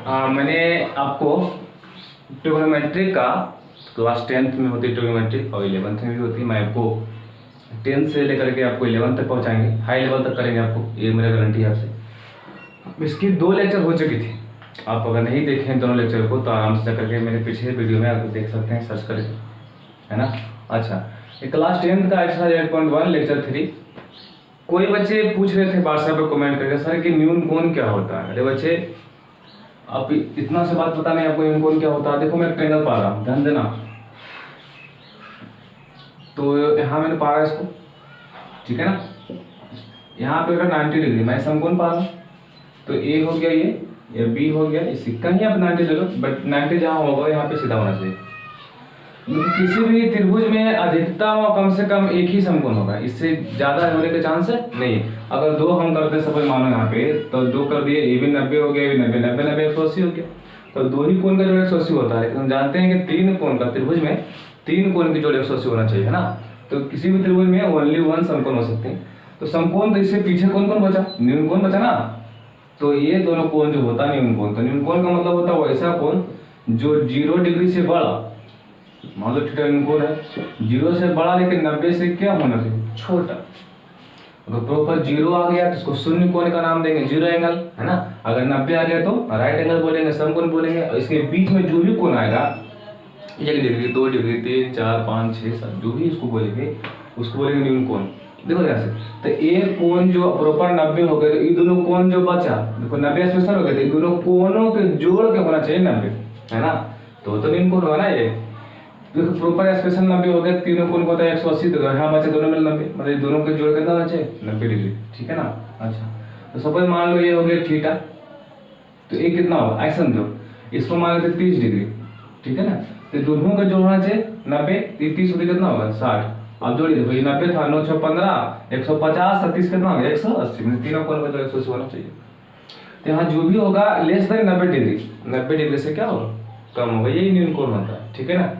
मैंने आपको ट्रिग्नोमेट्री का क्लास 10th में होती है ट्रिग्नोमेट्री और 11th में भी होती है। मैं आपको 10th से लेकर के आपको 11th तक पहुंचाएंगे, हाई लेवल तक करेंगे आपको, ये मेरा गारंटी है आपसे। इसकी 2 लेक्चर हो चुकी थी, आप अगर नहीं देखें दोनों लेक्चर को तो आराम से जाकर के मेरे पीछे वीडियो में आप देख सकते हैं, सर्च करके, है ना। अच्छा, ये क्लास 10th का एक्सरसाइज 8.1 लेक्चर 3। कोई बच्चे पूछ रहे थे व्हाट्सएप पे कमेंट करके, सर कि न्यून कोण क्या होता है। अरे बच्चे, आप इतना से बात पता नहीं आपको न्यून कोण क्या होता है। देखो मैं ट्रेंगल पा रहा हूँ, ध्यान देना। तो यहाँ मैंने पा रहा है इसको, ठीक है ना। यहाँ पे अगर 90 डिग्री मैं समकोण पा रहा हूँ, तो ए हो गया ये बी हो गया, इससे कहीं आप 90 ले लो, बट 90 जहाँ होगा यहाँ पे सीधा होना चाहिए। किसी भी त्रिभुज में अधिकतम और कम से कम एक ही समकोण होगा, इससे ज्यादा होने के चांस नहीं है। अगर 2 हम करते हैं सपोज मानो यहाँ पे, तो 2 कर दिए, ए भी 90 हो गया, ए भी 90, 90 90 180 हो गया। तो 2 ही कोण का जोड़ 180 होता है, लेकिन हम जानते हैं कि 3 कोण का त्रिभुज में 3 कोण की जोड़ 180 होना चाहिए, है ना। तो किसी भी त्रिभुज में ओनली 1 समकोण हो सकते हैं। तो समकोण, तो इससे पीछे कौन कौन बचा, न्यून कोण बचा ना। तो ये दोनों कोण जो होता है न्यून कोण, तो न्यून कोण का मतलब होता है वैसा कोण जो 0 डिग्री से बड़ा, मान लो थीटा न्यून कोण है 0 से बड़ा, लेकिन 90 से क्या होना चाहिए, छोटा। अगर प्रॉपर 0 आ गया तो इसको शून्य कोण का नाम देंगे, 0 एंगल, है ना। अगर 90 आ गया तो राइट एंगल बोलेंगे, समकोण बोलेंगे। और इसके बीच में जो भी कोण आएगा, 1 डिग्री 2 डिग्री 3 4 5 6 7 जो भी इसको बोलेंगे, उसको बोलेंगे न्यून कोण। देखो जैसे, तो एक कोण जो प्रॉपर 90 हो गए, तो ये दोनों कोण जो बचा, देखो 90 स्पेशल हो गए, तो ये दोनों कोणों के जोड़ के होना चाहिए 90, है ना। तो न्यून कोण होगा ना ये। देखो प्रॉपर स्पेशल 90 हो गए, तीनों कोण को होता है 180, तो यहाँ बचे दोनों में 90, मतलब दोनों के जोड़ कितना होना चाहिए 90 डिग्री, ठीक है ना। अच्छा, तो सपोज मान लो ये हो गया थीटा, तो ये कितना होगा, एक्शन दो, इसको मान लेते 30 डिग्री, ठीक है ना। तो दोनों का जोड़ होना चाहिए 90, 30 होगी कितना होगा 60। अब जोड़िए, देखो ये 90 था, 9 6 15, 150, 37 कितना हो गया 180, मतलब तीनों कोण का जोड़ 180 होना चाहिए। तो यहाँ जो भी होगा लेस देन 90 डिग्री, 90 डिग्री से क्या होगा, कम होगा, यही न्यून कोण होता है, ठीक है ना।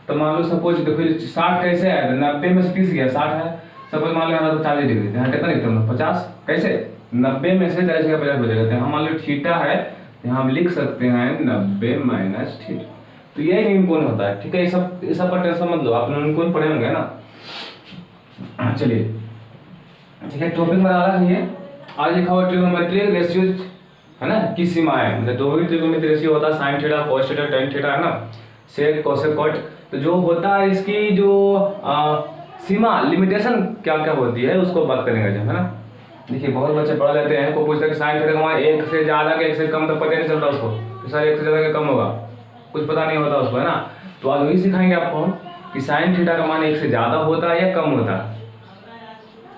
तो मान लो सपोज देखो 60 कैसे आया, 90 में से 30 गया 60 है। सपोज मान लो यहाँ तो 40 डिग्री, यहाँ कितना लिखते हैं 50, कैसे 90 में से 40 का 50 बचेगा। तो यहाँ मान लो थीटा है, यहाँ हम लिख सकते हैं 90 माइनस थीटा, तो यही न्यून कोण होता है, ठीक है। ये सब पर टेंशन मत लो, आप न्यून कोण पढ़े होंगे ना। चलिए ठीक है, टॉपिक में आ रहा है आज लिखा हुआ ट्रिग्नोमेट्रिक रेशियो, है ना, की सीमाएं, मतलब 2 ही ट्रिग्नोमेट्रिक रेशियो होता है, sine theta cos theta tan theta, है ना, सेक कोसेक कॉट। तो जो होता है इसकी जो सीमा लिमिटेशन क्या क्या होती है उसको बात करेंगे जब, है ना। देखिए बहुत बच्चे पढ़ लेते हैं, को पूछता है कि साइन थीटा का मान 1 से ज्यादा कि 1 से कम, तो पता नहीं चलता उसको कि सर 1 से ज्यादा कि कम होगा, कुछ पता नहीं होता उसको, है ना। तो आज वही सिखाएंगे आपको कि साइन थीटा का मान 1 से ज्यादा होता है या कम होता है,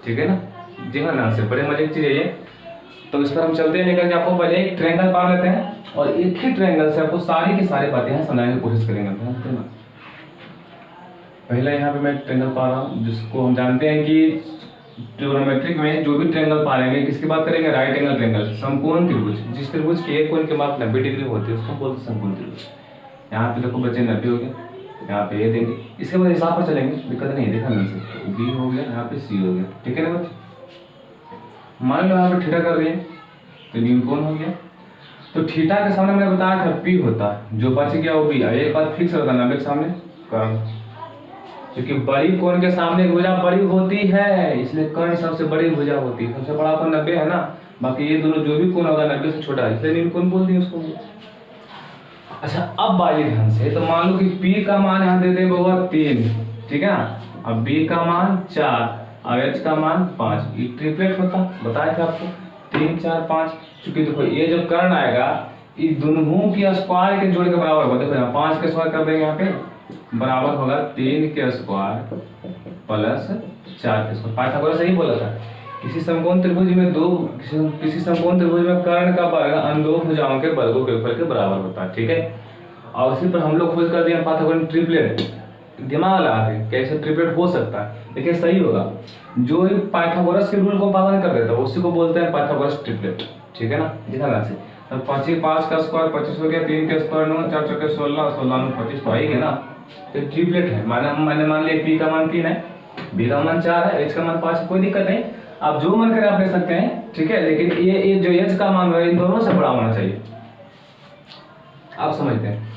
ठीक है ना। जी हाँ ना, से बड़े मजे की चीज है ये। तो इस पर हम चलते हैं, लेकर आपको पहले एक ट्रायंगल पा लेते हैं और एक ही ट्रायंगल से आपको सारी की सारी बातें समझाने की कोशिश करेंगे। पहले यहाँ पे मैं ट्रायंगल पा रहा हूँ, जिसको हम जानते हैं कि ट्रिग्नोमेट्रिक में जो भी ट्रायंगल पा लेंगे, किसकी बात करेंगे, राइट एंगल ट्रायंगल, समकोण त्रिभुज। जिस त्रिभुज के एक कोण के माप 90 डिग्री होती है उसको बोलते हैं समकोण त्रिभुज। यहाँ पे देखो बच्चे 90 हो गया, यहाँ पे ये देंगे, इसके बाद हिसाब पर चलेंगे, दिक्कत नहीं है, देखा नहीं से बी हो गया, यहाँ पे सी हो गया, ठीक है ना बच्चे। मान लो यहाँ पे थीटा कर दिए तो न्यून कोण हो गया। तो थीटा के सामने मैंने बताया था पी होता है, जो बच गया वो बी। एक बात फिक्स होता है 90 के सामने कर्ण, क्योंकि बड़ी कोण के सामने भुजा बड़ी होती है, इसलिए कर्ण सबसे बड़ी भुजा होती है। सबसे बड़ा कोण 90 है ना, बाकी ये दोनों जो भी कोण होगा 90 से छोटा है, इसलिए न्यून कोण बोलते हैं उसको। अच्छा, अब बाई ध्यान से, तो मान लो कि P का मान यहाँ दे दें बाबा 3, ठीक है ना। अब B का मान 4 और H का मान 5, ये ट्रिपलेट होता, बताया था आपको 3 4 5। चूंकि देखो ये जो कर्ण आएगा ये दोनों की स्क्वायर के जोड़ के बराबर होगा। देखो यहाँ 5 के स्क्वायर कर देंगे, यहाँ पे बराबर होगा 3 के स्क्वायर प्लस 4 के स्क्वायर। पाइथागोरस सही बोला था, किसी समकोण त्रिभुज में किसी समकोण त्रिभुज में कर्ण का वर्ग अन्य 2 भुजाओं के वर्गों के ऊपर के बराबर होता है, ठीक है। और उसी पर हम लोग खोज कर दिए पाइथागोरस ट्रिपलेट। दिमाग लगा के कैसे ट्रिपलेट हो सकता है, देखिए सही होगा, जो पाइथागोरस के रूल को पालन कर देता है उसी को बोलते हैं पाइथागोरस ट्रिपलेट, ठीक है ना। दिखा से 5 का स्क्वायर 25 हो गया, 3 के स्क्वायर 9, 4 चौके 16, 16 9 25 तो आएगा ना। तो ट्रिपलेट है, मैंने मान लिया P का मान 3 है, B का मान 4 है, H का मान 5 है, कोई दिक्कत नहीं, आप जो मन करे आप ले सकते हैं, ठीक है। लेकिन ये जो H का मान है इन दोनों से बड़ा होना चाहिए, आप समझते हैं।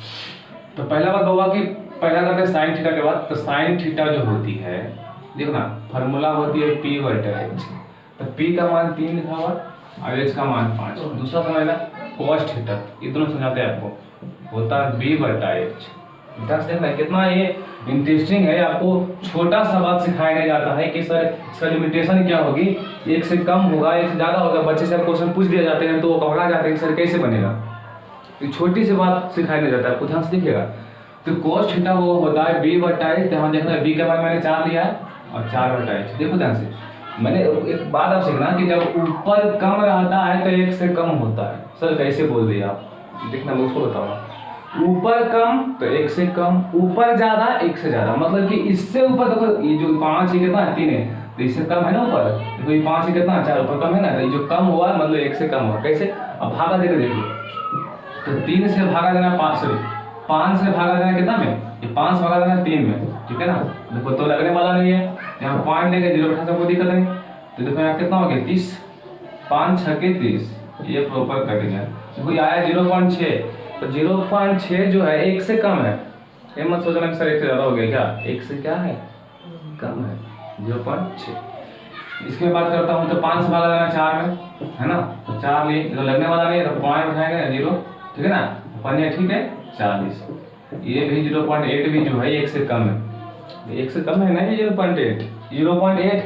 तो पहला बात हुआ कि पहला करते हैं साइन थीटा के बाद। तो साइन थीटा जो होती है, देखो ना, फार्मूला होती है पी बटा एच। तो पी का मान 3 लिखा हुआ और एच का मान 5। दूसरा समझना कॉस थीटा, ये दोनों समझाते हैं आपको, होता है बी बटा एच। देखना कितना ये इंटरेस्टिंग है। आपको छोटा सा बात सिखाया नहीं जाता है कि सर इसका लिमिटेशन क्या होगी, एक से कम होगा, एक से ज़्यादा होगा। बच्चे से क्वेश्चन पूछ दिया जाते हैं तो वो घबरा जाते हैं कि सर कैसे बनेगा। तो छोटी सी बात सिखाया नहीं जाता है, आपको ध्यान से देखिएगा। तो cos थीटा वो होता है बी बटा एच। यहाँ देखना बी का मान मैंने 4 लिया है और 4 बटा एच। देखो ध्यान से, मैंने एक बात आप सीखना कि जब ऊपर कम रहता है तो एक से कम होता है। सर कैसे बोल दिए आप, देखना मैं उसको बताऊंगा। ऊपर कम तो एक से कम, ऊपर ज्यादा एक से ज्यादा। मतलब कि इससे ऊपर देखो, ये जो 5 ही कितना है 3 है, तो इससे कम है ना ऊपर। देखो ये 5 ही कितना है 4, ऊपर कम है ना, तो ये जो कम हुआ मतलब एक से कम हुआ। कैसे, अब भागा देकर देखो। तो 3 से भागा देना 5 से, 5 से भागा देना कितना में, ये 5 भागा देना 3 में, ठीक है ना। देखो तो लगने वाला नहीं है, यहाँ पॉइंट लेके 0 बैठा कोई दिक्कत नहीं। तो देखो यहाँ कितना हो गया 30, 5 6 के 30, ये प्रॉपर कट गया। देखो ये आया 0.6। तो 0.6 जो है एक से कम है। ये मत सोचना कि सर एक से ज्यादा हो गया, क्या एक से क्या है कम है 0.6। इसके बात करता हूँ तो 5 से भागा देना 4 में, है ना। तो 4 लिए तो लगने वाला नहीं है, तो पॉइंट उठाएंगे 0, ठीक है ना। पन्ने ठीक है 40। ये भी 0.8 भी जो है एक से कम है, एक से कम है ना, ये 0.8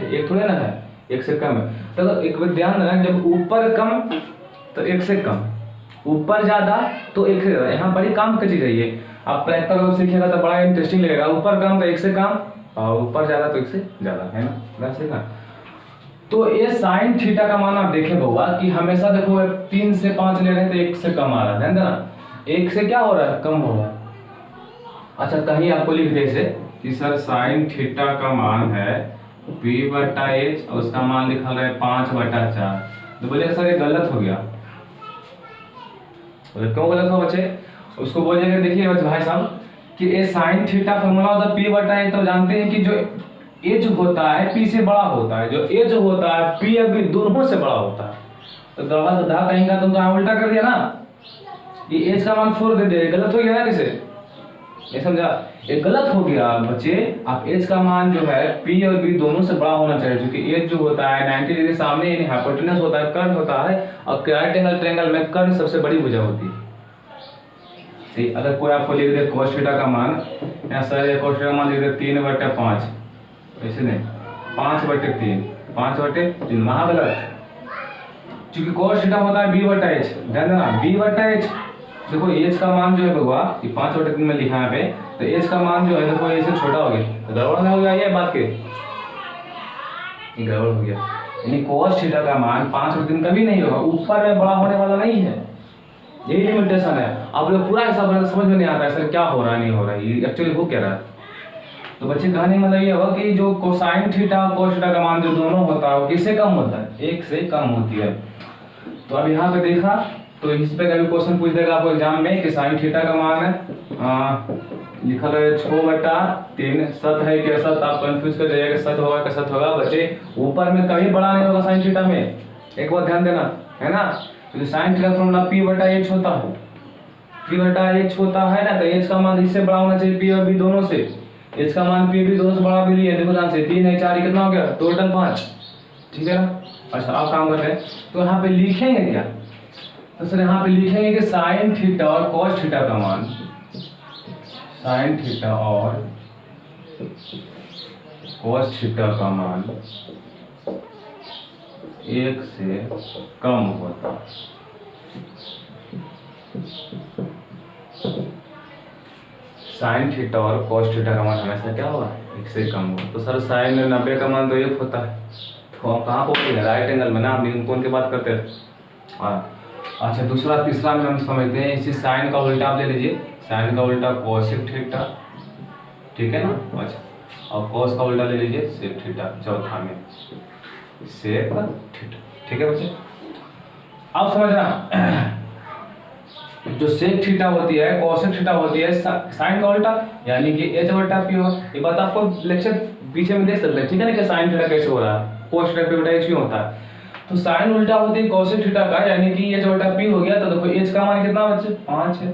एक थोड़े ना है, एक से कम है। तो एक बार ध्यान रखना, जब ऊपर कम तो एक से कम, ऊपर ज्यादा तो एक से ज्यादा। यहाँ बड़ी काम की चीज है ये, आप प्रैक्टिकल सीखिएगा तो बड़ा इंटरेस्टिंग लगेगा। ऊपर कम तो एक से कम और ऊपर ज्यादा तो एक से ज्यादा, है ना, बस है ना। तो ये साइन थीटा का मान आप देखे बउआ कि हमेशा देखो 3 से 5 ले रहे हैं तो एक से कम आ रहा है ना, एक से क्या हो रहा है कम हो रहा है। अच्छा कहीं आपको लिख दे से कि सर साइन थीटा का मान है p बटा एच और उसका मान लिखा है 5 बटा 4। तो बोले सर ये गलत हो गया। क्यों गलत हो बच्चे, उसको बोलिएगा देखिए भाई साहब कि ये साइन थीटा फॉर्मूला होता है p बटा एच। तो जानते हैं कि जो एच होता है p से बड़ा होता है, जो एच होता है p अभी दोनों से बड़ा होता है। तो गधा कहेंगे तुम तो उल्टा कर दिया ना, ये एच का मान 4 दे दे, गलत हो गया ना। कैसे ये समझा, ये गलत हो गया बच्चे। आप एच का मान जो है p और b दोनों से बड़ा होना चाहिए, क्योंकि एच जो होता है 90 डिग्री सामने यानी हाइपोटेनस होता है, कर्ण होता है। और राइट एंगल ट्रायंगल में कर्ण सबसे बड़ी भुजा होती है। ठीक, अगर कोई आपको लिख दे cos थीटा का मान, यहाँ सर cos थीटा का मान लिख दे 3/5, ऐसे नहीं 5/3, 5/3 वहाँ गलत, क्योंकि cos थीटा होता है b बटा एच। ध्यान देना b बटा एच। देखो एच का मान जो है बउआ ये 5/3 में लिखा है यहाँ पे, तो एच का मान जो है देखो इससे छोटा हो गया, तो गड़बड़ नहीं हो गया ये बात के, ये गड़बड़ हो गया। यानी cos थीटा का मान 5/3 कभी नहीं होगा, ऊपर में बड़ा होने वाला नहीं है, यही लिमिटेशन है। आप लोग पूरा हिसाब समझ में नहीं आता है सर क्या हो रहा है नहीं हो रहा है, ये एक्चुअली हो क्या रहा है। तो बच्चे कहने मतलब ये होगा कि जो कोसाइन थीटा और cos थीटा का मान जो दोनों होता है वो किससे कम होता है, एक से कम होती है। तो अब यहाँ पे देखा तो इस पे कभी क्वेश्चन पूछ देगा आपको एग्जाम में कि साइन थीटा का मान है लिखा है 6/3, सत है कि असत, आप कंफ्यूज कर जाइएगा सत होगा कि असत होगा। बच्चे ऊपर में कभी बड़ा नहीं होगा साइन थीटा में, एक बार ध्यान देना, है ना। तो साइन थीटा फॉर्मूला p बटा एच होता है, p बटा एच होता है ना। तो एच का मान इससे बड़ा होना चाहिए p और b दोनों से, एच का मान p भी दोनों से बड़ा भी लिए। देखो ध्यान से 3 है 4 कितना हो गया टोटल 5, ठीक है ना। अच्छा आप काम करते हैं तो यहाँ पे लिखेंगे क्या, तो सर यहाँ पे लिखेंगे कि साइन थीटा और cos थीटा का मान, साइन थीटा और cos थीटा का मान 1 से कम होता। साइन थीटा और cos थीटा का मान हमेशा क्या होगा 1 से कम होगा। तो सर साइन 90 का मान तो 1 होता है, तो आप कहाँ पहुँचेंगे राइट एंगल में ना, हम कौन की बात करते हैं। हाँ अच्छा दूसरा तीसरा में हम समझते हैं, इसी साइन का उल्टा आप ले लीजिए, साइन का उल्टा कोसेक थीटा, ठीक है ना। अच्छा और cos का उल्टा ले लीजिए सेक थीटा, चौथा में सेक थीटा, ठीक है बच्चे। अब समझना जो सेक थीटा होती है कोसेक थीटा होती है साइन का उल्टा यानी कि h बटा p हो। ये बात आपको लेक्चर पीछे में देख सकते हैं, ठीक है ना, कि साइन थीटा कैसे हो रहा है, cos थीटा p बटा h क्यों होता है। तो साइन उल्टा होती है कोसेक थीटा का, यानी कि एच बटा पी हो गया। तो देखो एच का मान कितना बच्चे 5 है,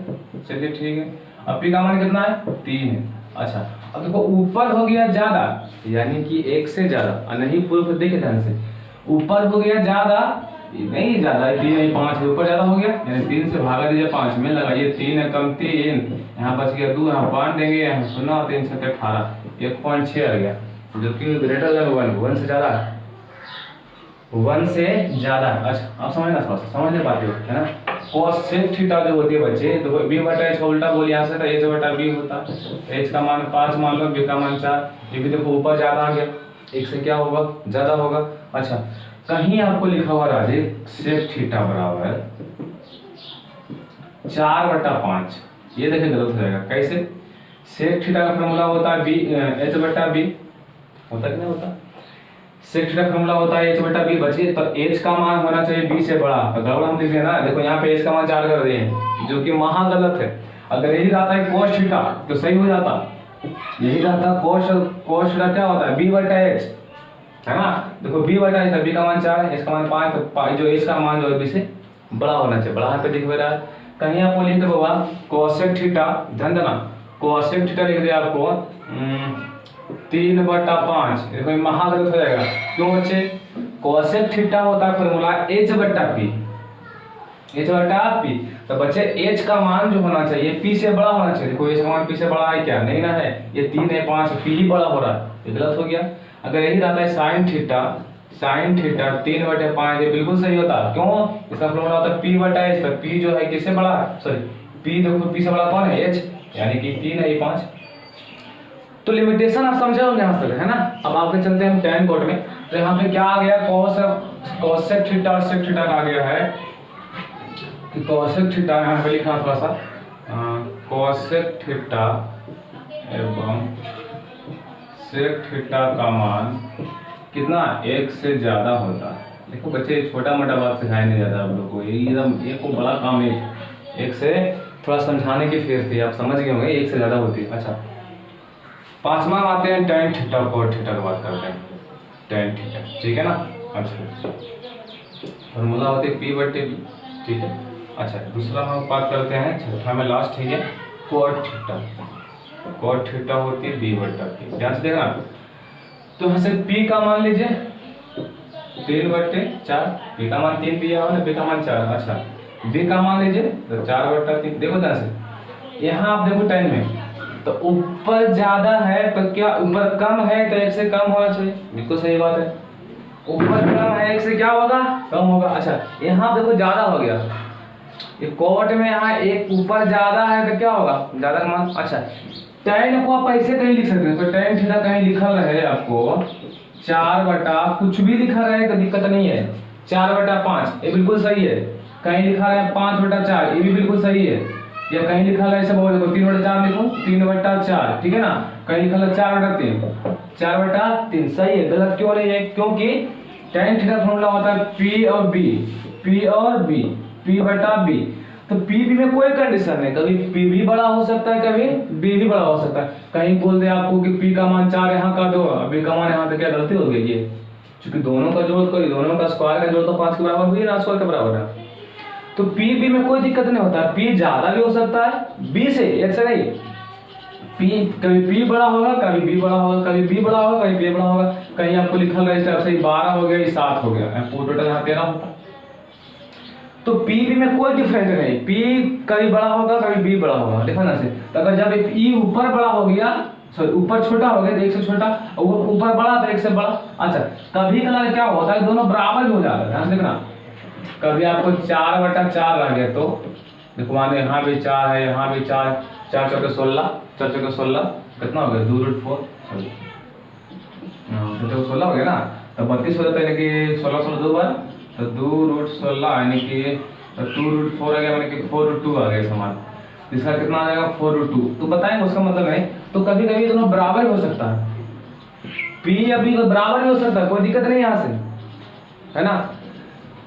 चलिए ठीक है। अब पी का मान कितना है 3 है। अच्छा अब देखो ऊपर हो गया ज्यादा, यानी कि 1 से ज्यादा, और नहीं पूर्व देखे ध्यान से, ऊपर हो गया ज्यादा, नहीं ज्यादा है 3 नहीं 5 है, ऊपर ज्यादा हो गया, यानी 3 से भागा दीजिए 5 में, लगाइए 3 है कम 3, यहाँ बच गया 2, यहाँ 5 देंगे, यहाँ 0 3 7 18, 1.6 आ गया, जो कि ग्रेटर देन 1 से ज्यादा है, 1 से ज्यादा। अच्छा आप समझना, थोड़ा सा समझ नहीं पाते हो है ना। कोसेक थीटा जो होती है बच्चे, तो बी बटा एच का उल्टा बोल यहाँ से था, एच बटा बी होता, एच का मान 5 मान लो, बी का मान 4, ये भी देखो ऊपर ज्यादा आ गया, 1 से क्या होगा ज्यादा होगा। अच्छा कहीं आपको लिखा हुआ राजे सेक थीटा बराबर 4/5, ये देखिए गलत हो जाएगा। कैसे? सेक थीटा का फॉर्मूला होता है बी एच बटा बी, होता कि नहीं होता? सेक थीटा फॉर्मूला होता है एच बटा बी बचे, तो एच का मान होना चाहिए बी से बड़ा, तो गड़बड़ हम लिख रहे हैं ना, देखो यहाँ पे एच का मान 4 कर दिए हैं, जो कि महा गलत है। अगर यही रहता है कोस थीटा तो सही हो जाता, यही रहता कोस थीटा क्या होता है बी बटा एच, है ना। देखो बी बटा एच, बी का मान 4 है, एच का मान 5, तो जो एच का मान जो है बी से बड़ा होना चाहिए, बड़ा यहाँ पे दिख रहा है। कहीं आपको लिख दे बाबा कोसेक थीटा, ध्यान देना कोसेक थीटा लिख दिया आपको 3/5, देखो महागलत हो जाएगा। क्यों बच्चे? कोसेक थीटा होता है फॉर्मूला एच बटा पी, एच बटा पी, तो बच्चे एच का मान जो होना चाहिए पी से बड़ा होना चाहिए। देखो एच का मान पी से बड़ा है क्या? नहीं ना है, ये 3 है 5, पी ही बड़ा हो रहा है, ये गलत हो गया। अगर यही रहता है साइन थीटा 3/5, ये बिल्कुल सही होता। क्यों? इसका फॉर्मूला होता है पी बटा एच, तो पी जो है किससे बड़ा है, सॉरी पी देखो पी से बड़ा कौन है एच, यानी कि 3 है 5। तो लिमिटेशन आप समझे होंगे यहाँ तक, है ना। अब आगे चलते हैं हम टेन कोड में, तो यहाँ पे क्या आ गया कोसेक थीटा और सेक थीटा का आ गया है कि कोसेक थीटा, यहाँ पे लिखा थोड़ा सा कोसेक थीटा एवं सेक थीटा का मान कितना 1 से ज्यादा होता है। देखो बच्चे छोटा मोटा बात सिखाया नहीं जाता आप लोग को, ये एकदम एक को बड़ा काम है, 1 से थोड़ा समझाने की फेर थी, आप समझ गए होंगे 1 से ज्यादा होती है। अच्छा पांचवा आते हैं टेन थीटा कोट थीटा की बात करते हैं, टेन थीटा, ठीक है ना। अच्छा फॉर्मूला होते पी बटे बी, ठीक है। अच्छा दूसरा हम बात करते हैं छठा में लास्ट, ठीक है, कोट थीटा, कोट थीटा होती है बी बटा पी, ध्यान से देखना। तो यहाँ से पी का मान लीजिए 3/4, पी का मान 3 दिया हो ना, पी का मान 4, अच्छा बी का मान लीजिए तो 4/3, देखो ध्यान से, यहाँ आप देखो टेन में तो ऊपर ज्यादा है तो क्या, ऊपर कम है तो 1 से कम होना चाहिए, बिल्कुल सही बात है, ऊपर कम है 1 से क्या होगा कम होगा। अच्छा यहाँ देखो ज्यादा हो गया, ये कोट में यहाँ एक ऊपर ज्यादा है तो क्या होगा ज्यादा का मान। अच्छा टेन को आप ऐसे कहीं लिख सकते हैं, तो टेन थीटा कहीं लिखा रहे आपको 4 कुछ भी लिखा रहे तो दिक्कत नहीं है, 4/5 ये बिल्कुल सही है, कहीं लिखा है 5/4 ये भी बिल्कुल सही है, या कहीं लिखा है ऐसे बोल देखो 3/4 लिखो 3/4, ठीक है ना, कहीं लिखा है 4/3 सही है, गलत क्यों नहीं है? क्योंकि टेन थीटा फॉर्मूला होता है पी और बी, पी और बी, पी बटा बी, तो पी बी में कोई कंडीशन नहीं, कभी पी भी बड़ा हो सकता है कभी बी भी बड़ा हो सकता है। कहीं बोल दे आपको कि पी का मान 4 यहाँ का दो, बी का मान यहाँ पे, क्या गलती हो गई ये? क्योंकि दोनों का जोड़ कोई, दोनों का स्क्वायर का जोड़ तो 5 के बराबर हुई ना, स्क्वायर के बराबर है, तो पी बी में कोई दिक्कत नहीं होता, पी ज्यादा भी हो सकता है बी से, एक से नहीं, पी कभी पी बड़ा होगा कभी बी बड़ा होगा, कभी बी बड़ा होगा कभी बी बड़ा होगा। कहीं आपको लिखा गया इस तरह से 12 हो गया 7 हो गया, टोटल यहाँ 13 होता, तो पी बी में कोई डिफरेंस नहीं, पी कभी बड़ा होगा कभी बी बड़ा होगा, देखो ना से। तो अगर जब ई ऊपर बड़ा हो गया, सॉरी ऊपर छोटा हो गया तो 1 से छोटा, और ऊपर बड़ा तो 1 से बड़ा। अच्छा कभी कभार क्या होता है दोनों बराबर हो जाता है, ध्यान से देखना, कभी आपको 4/4 आ गया तो देखो माने यहाँ भी 4 है, यहाँ भी 4, 4 चौके 16, 4 चौके 16 कितना हो गया 2√4, सॉरी 4 चौके 16 हो गया ना, तो 32 हो जाता है, यानी कि 16 16 2 बार तो 2√16, यानी कि 2√4 आ गया, यानी कि 4√2 आ गया समान, इसका कितना आ जाएगा 4√2। तो बताएंगे उसका मतलब नहीं, तो कभी कभी दोनों बराबर हो सकता है, पी अभी बराबर भी हो सकता है, कोई दिक्कत नहीं यहाँ से, है ना।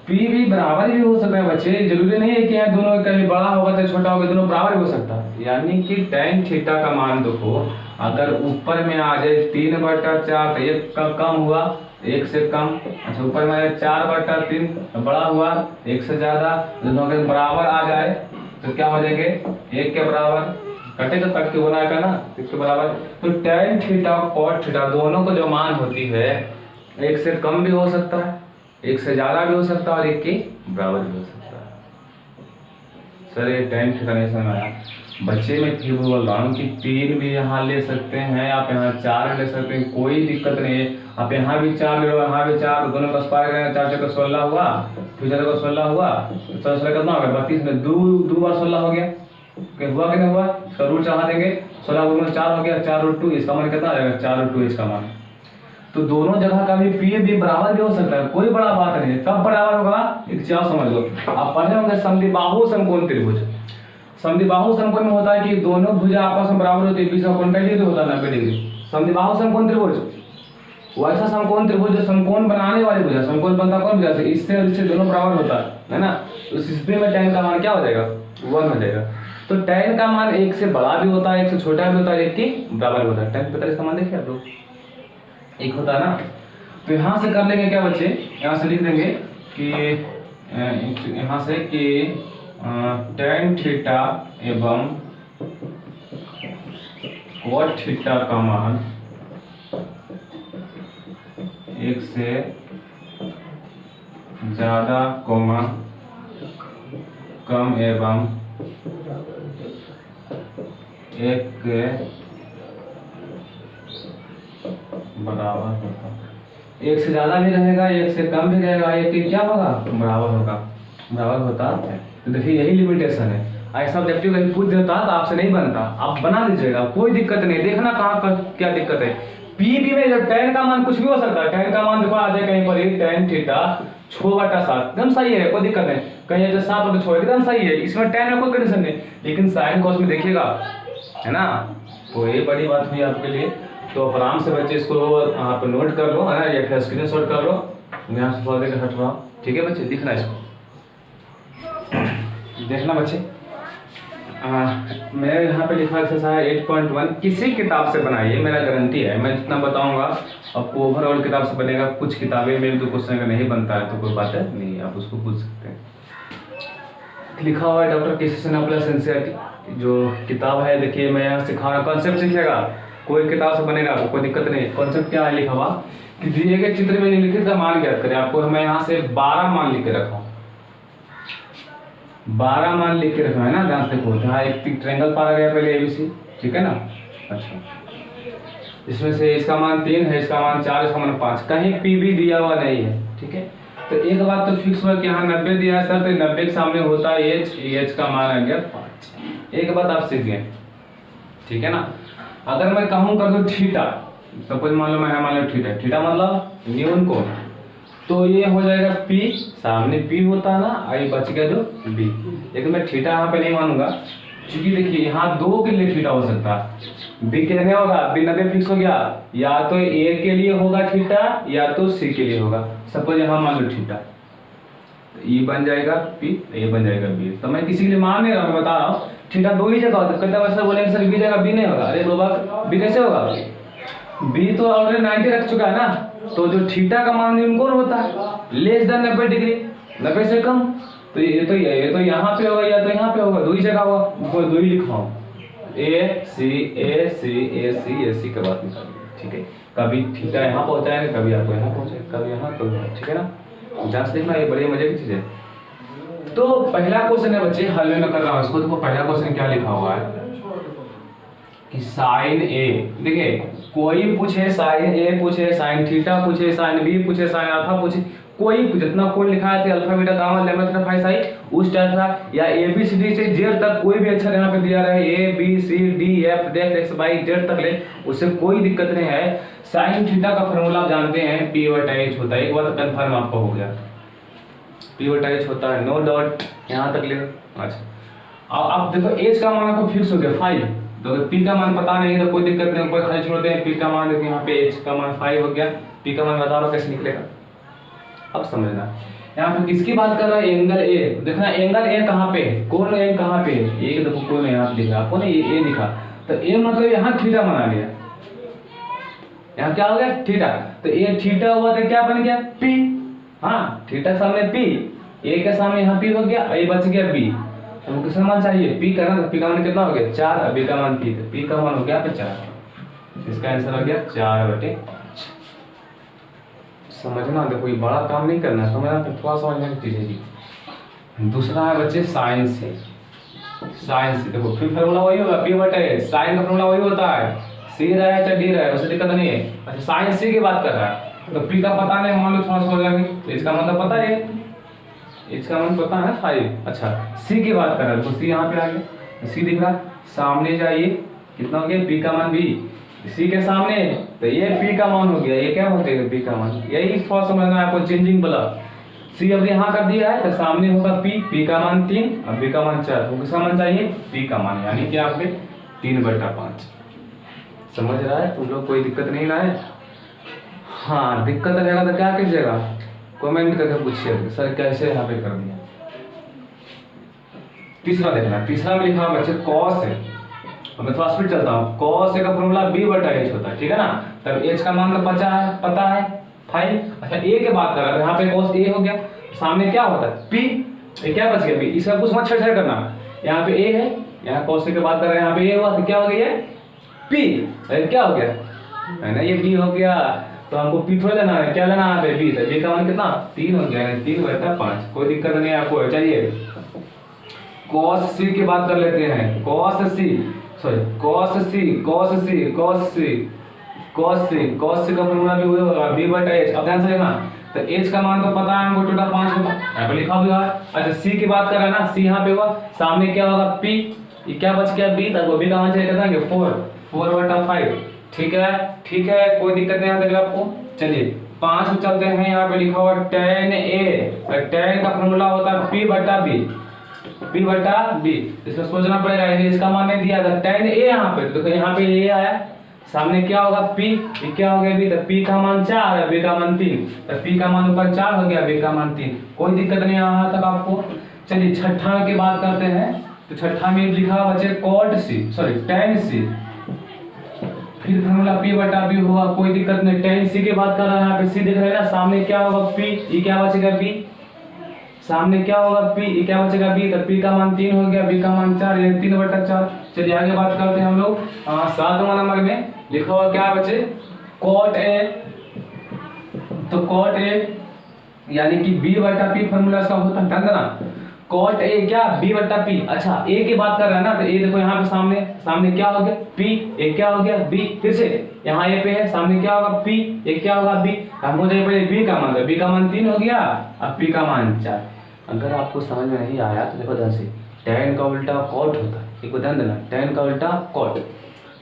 पी भी बराबर भी हो सकता है बच्चे, जरूरी नहीं है कि यहाँ दोनों कभी बड़ा होगा तो छोटा होगा, दोनों बराबर भी हो सकता है। यानी कि टेन थीटा का मान देखो, अगर ऊपर में आ जाए 3/4 तो ये कम हुआ, 1 से कम। अच्छा ऊपर में 4/3 बड़ा हुआ 1 से ज़्यादा, दोनों के बराबर आ जाए तो क्या हो जाएंगे 1 के बराबर, कटे तो कट के होना है ना 1 के बराबर। तो tan थीटा cot थीटा दोनों को जो मान होती है 1 से कम भी हो सकता है, 1 से ज़्यादा भी हो सकता है और 1 के बराबर भी हो सकता है। सर ये tan थीटा नहीं समझ आया बच्चे, में फिर बोल रहा हूँ कि 3 भी यहाँ ले सकते हैं, आप यहाँ 4 ले सकते हैं, कोई दिक्कत नहीं है। आप यहाँ भी 4 ले लो, यहाँ भी 4, दोनों का स्क्वायर करेंगे 4 4 16 हुआ, फिर 4 को 16 हुआ, 16 कितना हो गया 32 में 2 बार 16 हो गया, हुआ कि नहीं हुआ। इसका रूट चढ़ा देंगे, 16 में 4 हो गया, 4√2, इसका मान कितना आ जाएगा 4√2 इसका मान। तो दोनों जगह का भी पी भी बराबर भी हो सकता है, कोई बड़ा बात नहीं है। कब बराबर होगा एक चीज समझ लो, आप पढ़े होंगे समद्विबाहु समकोण त्रिभुज। समद्विबाहु समकोण में होता है कि दोनों भुजा आपस में बराबर होती है, बीच का कोण कैसे होता है 90 डिग्री। समद्विबाहु समकोण त्रिभुज वैसा समकोण त्रिभुज जो समकोण बनाने वाली भुजा, समकोण बनता कौन भुजा से, इससे और इससे दोनों बराबर होता है ना। तो इस स्थिति में tan का मान क्या हो जाएगा 1 हो जाएगा। तो tan का मान 1 से बड़ा भी होता है, 1 से छोटा भी होता है, 1 के बराबर होता है। tan पता है इसका मान देखिए आप लोग 1 होता है ना। तो यहाँ से कर लेंगे क्या बच्चे, यहाँ से लिख देंगे कि यहाँ से कि tan थीटा एवं cot थीटा का मान 1 से ज़्यादा कम एवं 1 के बराबर होगा। 1 से ज़्यादा भी रहेगा, 1 से कम भी रहेगा, 1 के क्या होगा बराबर होगा, बराबर होता है। तो देखिए यही लिमिटेशन है। ऐसा ऑब्जेक्टिव कहीं पूछ देता तो आपसे नहीं बनता, आप बना लीजिएगा, कोई दिक्कत नहीं। देखना कहाँ पर क्या दिक्कत है। पी में जब tan का मान कुछ भी हो सकता है, tan का मान देखो आ जाए कहीं पर ही tan थीटा 6/7 एकदम सही है, कोई दिक्कत नहीं। कहीं जैसे 7/6 एकदम सही है, इसमें tan में कोई कंडीशन नहीं। लेकिन साइन कॉस में देखिएगा है ना, तो ये बड़ी बात हुई आपके लिए। तो आराम से बच्चे इसको आप नोट कर लो है ना, या फिर स्क्रीन शॉट कर लो, यहाँ से थोड़ा देर हट रहा हूँ। ठीक है बच्चे, दिखना इसको देखना बच्चे। मेरे यहाँ पे लिखा एक्सरसाइज 8.1 किसी किताब से बनाइए, मेरा गारंटी है। मैं जितना बताऊंगा आपको ओवरऑल किताब से बनेगा। कुछ किताबें में तो क्वेश्चन अगर नहीं बनता है तो कोई बात है नहीं, आप उसको पूछ सकते हैं। लिखा हुआ है डॉक्टर केसी प्लस एनसीईआरटी जो किताब है। देखिए मैं यहाँ सिखा रहा, कॉन्सेप्ट सीखेगा, कोई किताब से बनेगा आपको कोई दिक्कत नहीं। कॉन्सेप्ट क्या है लिखा हुआ कि दिए गए चित्र में निम्नलिखित का मान ज्ञात करें। आपको मैं यहाँ से 12 मान लिख के रखा हूँ, 12 मान लिख के रखा है ना, ध्यान से देखो। यहाँ एक ट्रायंगल पारा गया पहले एबीसी, ठीक है ना। अच्छा इसमें से इसका मान 3 है, इसका मान 4, इसका मान 5, कहीं पी भी दिया हुआ नहीं है। ठीक है, तो एक बात तो फिक्स हुआ कि यहाँ 90 दिया है सर, तो 90 के सामने होता है एच का मान आ गया 5। एक बात आप सीख गए, ठीक है ना। अगर मैं कहूँ कर दो थीटा, सपोज मान लो मैं मान लो थीटा, थीटा मतलब न्यून कोण, तो ये हो जाएगा P, सामने P होता है ना, आई बच गया जो B। लेकिन मैं थीटा यहाँ पे नहीं मानूंगा, क्योंकि देखिए यहाँ 2 के लिए थीटा हो सकता है। B के लिए होगा, B 90 फिक्स हो गया, या तो A के लिए होगा थीटा या तो C के लिए होगा। सपोज यहाँ मान लो थीटा, E बन जाएगा P, A बन जाएगा B। तो मैं किसी के लिए मान नहीं रहा, मैं बता रहा हूँ थीटा 2 ही जगह होता है। कहते वैसे बोलेंगे सर B जगह B नहीं होगा, अरे बाबा B कैसे होगा, B तो ऑलरेडी 90 रख चुका है ना। तो जो थीटा का मान न्यून कोण होता है लेस देन 90 डिग्री, 90 से कम, तो ये तो यहाँ पे होगा या तो यहाँ पे होगा, 2 ही जगह होगा, 2 ही लिखा हूँ। A C का बात निकालिए, ठीक है। कभी थीटा यहाँ पहुँचाएंगे, कभी आपको यहाँ पहुँचाएंगे, कभी यहाँ तो, ठीक है ना। ध्यान से देखना, ये बड़ी मजे की चीज़ है। तो पहला क्वेश्चन है बच्चे, हल में कर रहा हूँ इसको। देखो पहला क्वेश्चन क्या लिखा हुआ है कि साइन ए, देखिए कोई पूछे साइन ए पूछे, साइन थीटा पूछे, साइन बी पूछे, साइन अल्फा पूछे, कोई जितना कोड लिखा है alpha beta gamma lambda theta phi psi उस टाइप का, या ए बी सी डी से जेड तक कोई भी अक्षर यहाँ पे दिया रहे, A B C D F डेफ एक्स वाई जेड तक ले, उससे कोई दिक्कत नहीं है। साइन थीटा का फॉर्मूला आप जानते हैं, पी बटा एच होता है। एक बार कन्फर्म आपका हो गया, पी बटा एच होता है, नो डाउट यहाँ तक ले। अच्छा अब देखो एच का मान आपको फिक्स हो गया 5, तो अगर पी का मान पता नहीं है तो कोई दिक्कत नहीं, ऊपर खाली छोड़ दें। पी का मान देखिए यहाँ पे एच का मान 5 हो गया, पी का मान बता रहा कैसे निकलेगा अब समझना। यहाँ पे किसकी बात कर रहा है, एंगल ए। देखना एंगल ए कहाँ पे, कोण ए कहाँ पे, एक देखो कोण यहाँ पे दिख रहा आपको ना, ये ए दिखा, तो ए मतलब यहाँ थीटा बना लिया, यहाँ क्या हो गया थीटा, तो ये थीटा हुआ तो क्या बन गया पी, हाँ थीटा सामने पी, ए के सामने यहाँ पी हो गया, ये बच गया बी, तो किसका मान चाहिए पी का ना, तो पी का मान कितना हो गया 4, बी का मान पी, तो पी का मान हो गया 4, इसका आंसर हो गया 4/5। समझना, देखो ये बड़ा काम नहीं करना, समझना फिर थोड़ा समझने की चीज है जी। दूसरा है बच्चे साइंस से, साइंस से देखो फिर फॉर्मूला वही होगा p/a, साइन का फॉर्मूला वही होता है, सी रहा है चाहे डी रहा है, उससे दिक्कत नहीं है। अच्छा साइन सी की बात कर रहा है, तो p का पता नहीं, मान लो थोड़ा सा हो जाएंगे, तो इसका मतलब पता है, इसका मतलब पता है 5। अच्छा c की बात कर रहा है, तो c यहाँ पे आ गया, c दिख रहा, सामने जाइए कितना हो गया p का मान b, c के सामने, तो ये p का मान हो गया, ये क्या होते हैं p का मान, यही थोड़ा समझना है आपको, चेंजिंग वाला। c अब यहाँ कर दिया है, तो सामने होगा p का मान 3 और b का मान 4, तो किसका मान चाहिए p का मान, यानी कि यहाँ पे 3/5। समझ रहा है तुम लोग, कोई दिक्कत नहीं ना है? हाँ दिक्कत रहेगा तो क्या कीजिएगा, कमेंट करके पूछिए सर कैसे यहाँ पे कर दिया। तीसरा देखना, तीसरा में लिखा बच्चे कॉस है, मैं थोड़ा स्पीड चलता हूँ, कॉस का फॉर्मूला b/h होता है, ठीक है ना, तब h का मान तो पता है 5। अच्छा a के बात कर रहा है, यहाँ पे cos a हो गया, सामने क्या होता है p, ये क्या बच गया b, इसका कुछ मत छेड़ करना, यहाँ पे a है, यहाँ cos a की बात कर रहे हैं, यहाँ पे a हुआ तो क्या हो गया ये p, अरे क्या हो गया है ना, ये b हो गया, तो हमको p थोड़ा लेना है, क्या लेना है यहाँ पे b, तो b का मान कितना 3 हो गया, 3/5, कोई दिक्कत नहीं आपको। चलिए cos c की बात कर लेते हैं, cos c का फॉर्मूला भी वही होगा b/h। अब ध्यान से देखना, तो h का मान तो पता है हमको, टोटल 5 होगा, यहाँ पे लिखा हुआ है। अच्छा c की बात कर रहा है ना, c यहाँ पे होगा, सामने क्या होगा p, ये क्या बच गया b, तक b का मान चाहिए कितना है 4/5, ठीक है कोई दिक्कत नहीं आती आपको। चलिए 5 में चलते हैं, यहाँ पे लिखा हुआ tan a, tan का फॉर्मूला होता है p/b, इसको सोचना पड़ेगा, इसका मान नहीं दिया था tan a, यहाँ पे देखो यहाँ पे a आया, सामने क्या होगा p, ये क्या हो गया b, तो p का मान 4 है, b का मान 3, तो p का मान ऊपर 4 हो गया, b का मान 3, कोई दिक्कत नहीं यहाँ तक आपको। चलिए छठा की बात करते हैं, तो छठा में लिखा बच्चे tan c, फिर फॉर्मूला p/b होगा, कोई दिक्कत नहीं। tan c की बात कर रहा है, यहाँ पे c दिख रहा है ना, सामने क्या होगा p, ये क्या बचेगा b, सामने क्या होगा p, ये क्या बचेगा b, तो p का मान 3 हो गया, b का मान 4, ये 3/4। चलिए आगे बात करते हैं हम लोग। 7वां नंबर में लिखा हुआ क्या बचे cot a, तो cot a यानी कि b/p फॉर्मूला इसका होता है, ध्यान देना cot a क्या b/p। अच्छा a की बात कर रहा है ना, तो a देखो यहाँ पे सामने क्या हो गया p, a क्या हो गया b, फिर से यहाँ a पे है, सामने क्या होगा p, a क्या होगा b, हमको चाहिए पहले b का मान, b का मान 3 हो गया, अब p का मान 4। अगर आपको समझ में नहीं आया तो देखो ध्यान से, tan का उल्टा cot होता है, एक ध्यान देना, tan का उल्टा cot,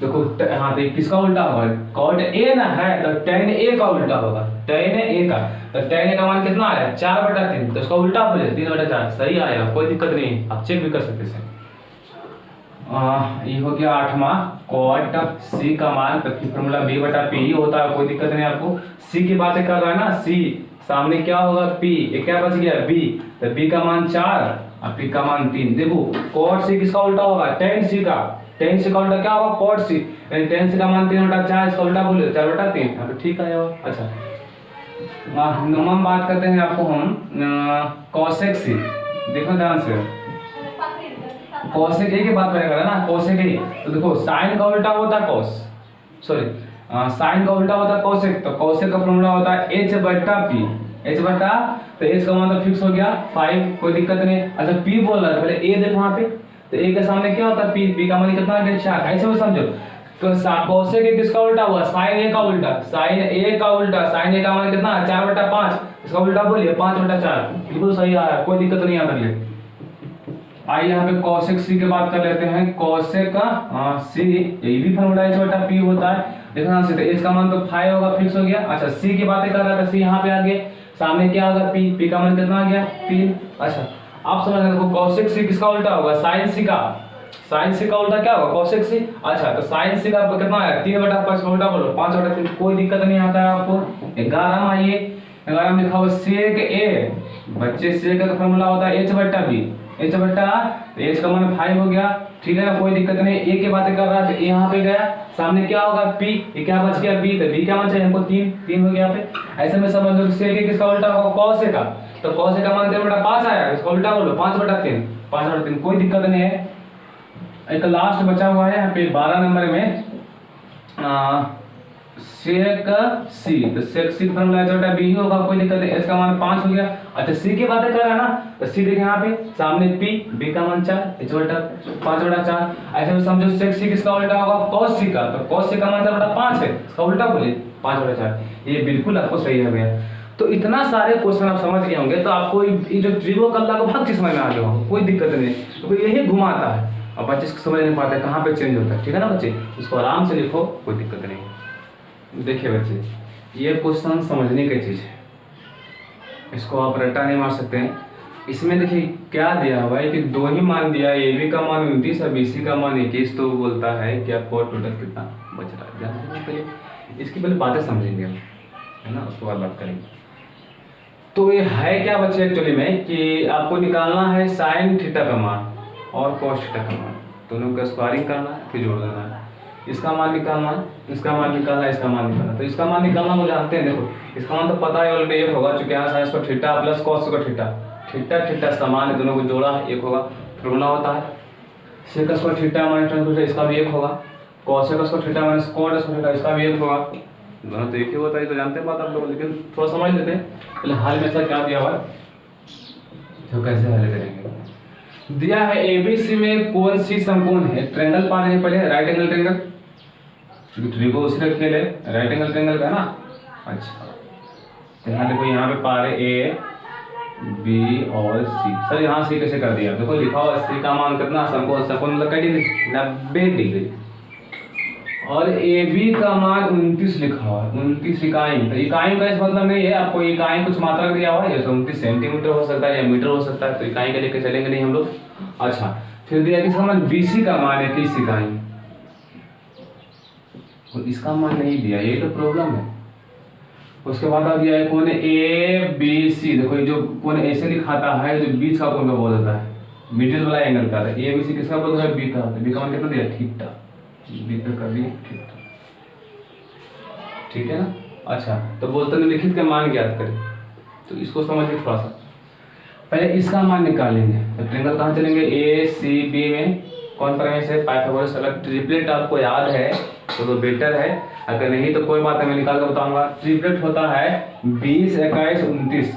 देखो हाँ तो किसका उल्टा होगा cot a ना है, तो tan a का उल्टा होगा, tan a का, तो tan a का मान कितना आया 4/3, तो इसका उल्टा बोले 3/4, सही आया, कोई दिक्कत नहीं, आप चेक भी कर सकते हैं। ये हो गया 8वां, cot c का मान, तो फॉर्मूला b/p होता है, कोई दिक्कत नहीं आपको। c की बातें कर रहा है ना, c सामने क्या होगा p, ये क्या बच गया b, तो b का मान 4 और p का मान 3। देखो cot c किसका उल्टा होगा tan c का, tan c का उल्टा क्या होगा cot c, यानी tan c का मान 3/4, इसका उल्टा बोले 4/3, तो ठीक है। अच्छा 9वां बात करते हैं आपको हम cosec c, देखो ध्यान से, cosec a की बात करेगा ना, cosec a, तो देखो sin का उल्टा होता है cos, साइन का उल्टा होता है cosec, तो cosec का फॉर्मूला होता है h/p, तो h का मान तो फिक्स हो गया 5, कोई दिक्कत नहीं। अच्छा p बोल रहा है, पहले a देखो वहां पे, तो a के सामने क्या होता है p का मान कितना है 4, ऐसे में समझो, तो cosec a किसका उल्टा हुआ sin a का उल्टा, sin a का मान कितना है 4/5, इसका उल्टा बोलिए 5/4, बिल्कुल सही आया, कोई दिक्कत नहीं आता है। आइए यहाँ पे cosec c की बात कर लेते हैं, cosec c, ये भी फॉर्मूला h/p होता है, देखना से, तो h का मान तो 5 होगा, फिक्स हो गया। अच्छा c की बातें कर रहा था, c यहाँ पे आ गए, सामने क्या होगा p का मान कितना आ गया 3। अच्छा आप समझ रहे हो cosec c किसका उल्टा होगा sin c का उल्टा क्या होगा cosec c। अच्छा तो sin c का कितना है 3/5 का उल्टा बोलो 5/3, कोई दिक्कत नहीं आता है आपको। 11 में आइए, 11 में लिखा हुआ sec a, बच्चे sec का फॉर्मूला होता है h/p, एच बट्टा एच का मान 5 हो गया, ठीक है ना, कोई दिक्कत नहीं। ए की बातें कर रहा है, यहाँ पे गया, सामने क्या होगा पी, ये क्या बच गया बी, तो बी क्या मान चाहिए हमको 3 हो गया यहाँ पे। ऐसे में समझ लो सेक किसका उल्टा होगा, कॉस ए का, तो कॉस ए का मान 3/5 आया, इसका उल्टा बोलो 5/3, 5/3, कोई दिक्कत नहीं है। एक लास्ट बचा हुआ है यहाँ पे 12 नंबर में सेक सी, तो सेक सी फॉर्मूला एच बटा बी ही होगा, कोई दिक्कत नहीं। इसका मान 5 हो गया। अच्छा सी की बातें कर रहा है ना, तो सी देखिए यहाँ पे सामने पी, बी का मान 4, एच बटा 5/4। ऐसे में समझो सेक सी किसका उल्टा होगा, cos सी का, तो cos सी का मान 4/5 है, इसका उल्टा बोलिए 5/4। ये बिल्कुल आपको सही हो गया। तो इतना सारे क्वेश्चन आप समझ गए होंगे, तो आपको ये जो ट्रिगो कल्ला को भाग समझ में आ गया होगा, कोई दिक्कत नहीं, तो यही घुमाता है और बच्चे समझ नहीं पाते कहाँ पे चेंज होता है, ठीक है ना बच्चे, इसको आराम से लिखो, कोई दिक्कत नहीं। देखिए बच्चे, ये क्वेश्चन समझने की चीज़ है, इसको आप रट्टा नहीं मार सकते हैं। इसमें देखिए क्या दिया हुआ है कि 2 ही मान दिया, ए बी का मान 29 और बी सी का मान 21, तो बोलता है कि आपको टोटल कितना बच रहा है। पहले इसकी पहले बातें समझेंगे हम, है ना, उसके बाद बात करेंगे। तो ये है क्या बच्चे एक्चुअली में कि आपको निकालना है साइन थीटा का मान और कॉस थीटा का मान, दोनों का स्क्वायरिंग करना है, फिर जोड़ देना है। इसका मान निकालना है, इसका मान निकालना है, इसका मान निकालना है। तो इसका मान निकालना वो जानते हैं, देखो इसका मान तो पता है ऑलरेडी 1 होगा, चूंकि यहाँ sine square theta plus cos square theta, theta theta समान है, दोनों को जोड़ा है 1 होगा। फॉर्मूला होता है sec square theta minus tan theta, इसका भी 1 होगा। Cos square theta minus cot square theta, इसका भी 1 होगा। दोनों तो एक ही होता है, तो जानते हैं बात आप लोग, लेकिन थोड़ा समझ लेते हैं। पहले हाल में ऐसा क्या दिया हुआ है, तो कैसे हल करेंगे। दिया है एबीसी में कौन सी समकोण है, ट्रायंगल पा रहे हैं पहले, राइट एंगल ट्रायंगल, क्योंकि ट्रिगो उसी का खेल है, राइट एंगल ट्रायंगल का ना। अच्छा यहाँ देखो, यहाँ पे पा रहे ए बी और सी। सर यहाँ सी कैसे कर दिया, देखो लिखा हुआ सी का मान कितना, समकोण, समकोण मतलब कई डिग्री, 90 डिग्री, और ए बी का मान 29 लिखा हुआ है, 29 इकाई। तो इकाई का इस मतलब नहीं है, आपको इकाई कुछ मात्रक दिया हुआ है, जैसे 29 सेंटीमीटर हो सकता है या मीटर हो सकता है, तो इकाई का लेके चलेंगे नहीं हम लोग। अच्छा फिर दिया किसका मान, बीसी का मान 21 इकाई, तो इसका मान नहीं दिया, यही तो प्रॉब्लम है। उसके बाद आ दिया है कोण ए बी सी, देखो ये जो कोण ऐसे दिखाता है, जो बीच का कोण का बोल देता है, मिडिल वाला एंगल का, ए बी सी किसका बोलता है, बी का, तो बी का मान कितना दिया, थीटा, बी का भी थीटा, ठीक है ना। अच्छा तो बोलते हैं लिखित का मान ज्ञात करें, तो इसको समझिए थोड़ा सा। पहले इसका मान निकालेंगे, तो ट्रायंगल कहाँ चलेंगे, ए सी बी में कौन प्रमेय है, पाइथागोरस। अगर ट्रिपलेट आपको याद है तो बेटर है, अगर नहीं तो कोई बात नहीं, मैं निकाल कर बताऊंगा। ट्रिपलेट होता है 20 21 29,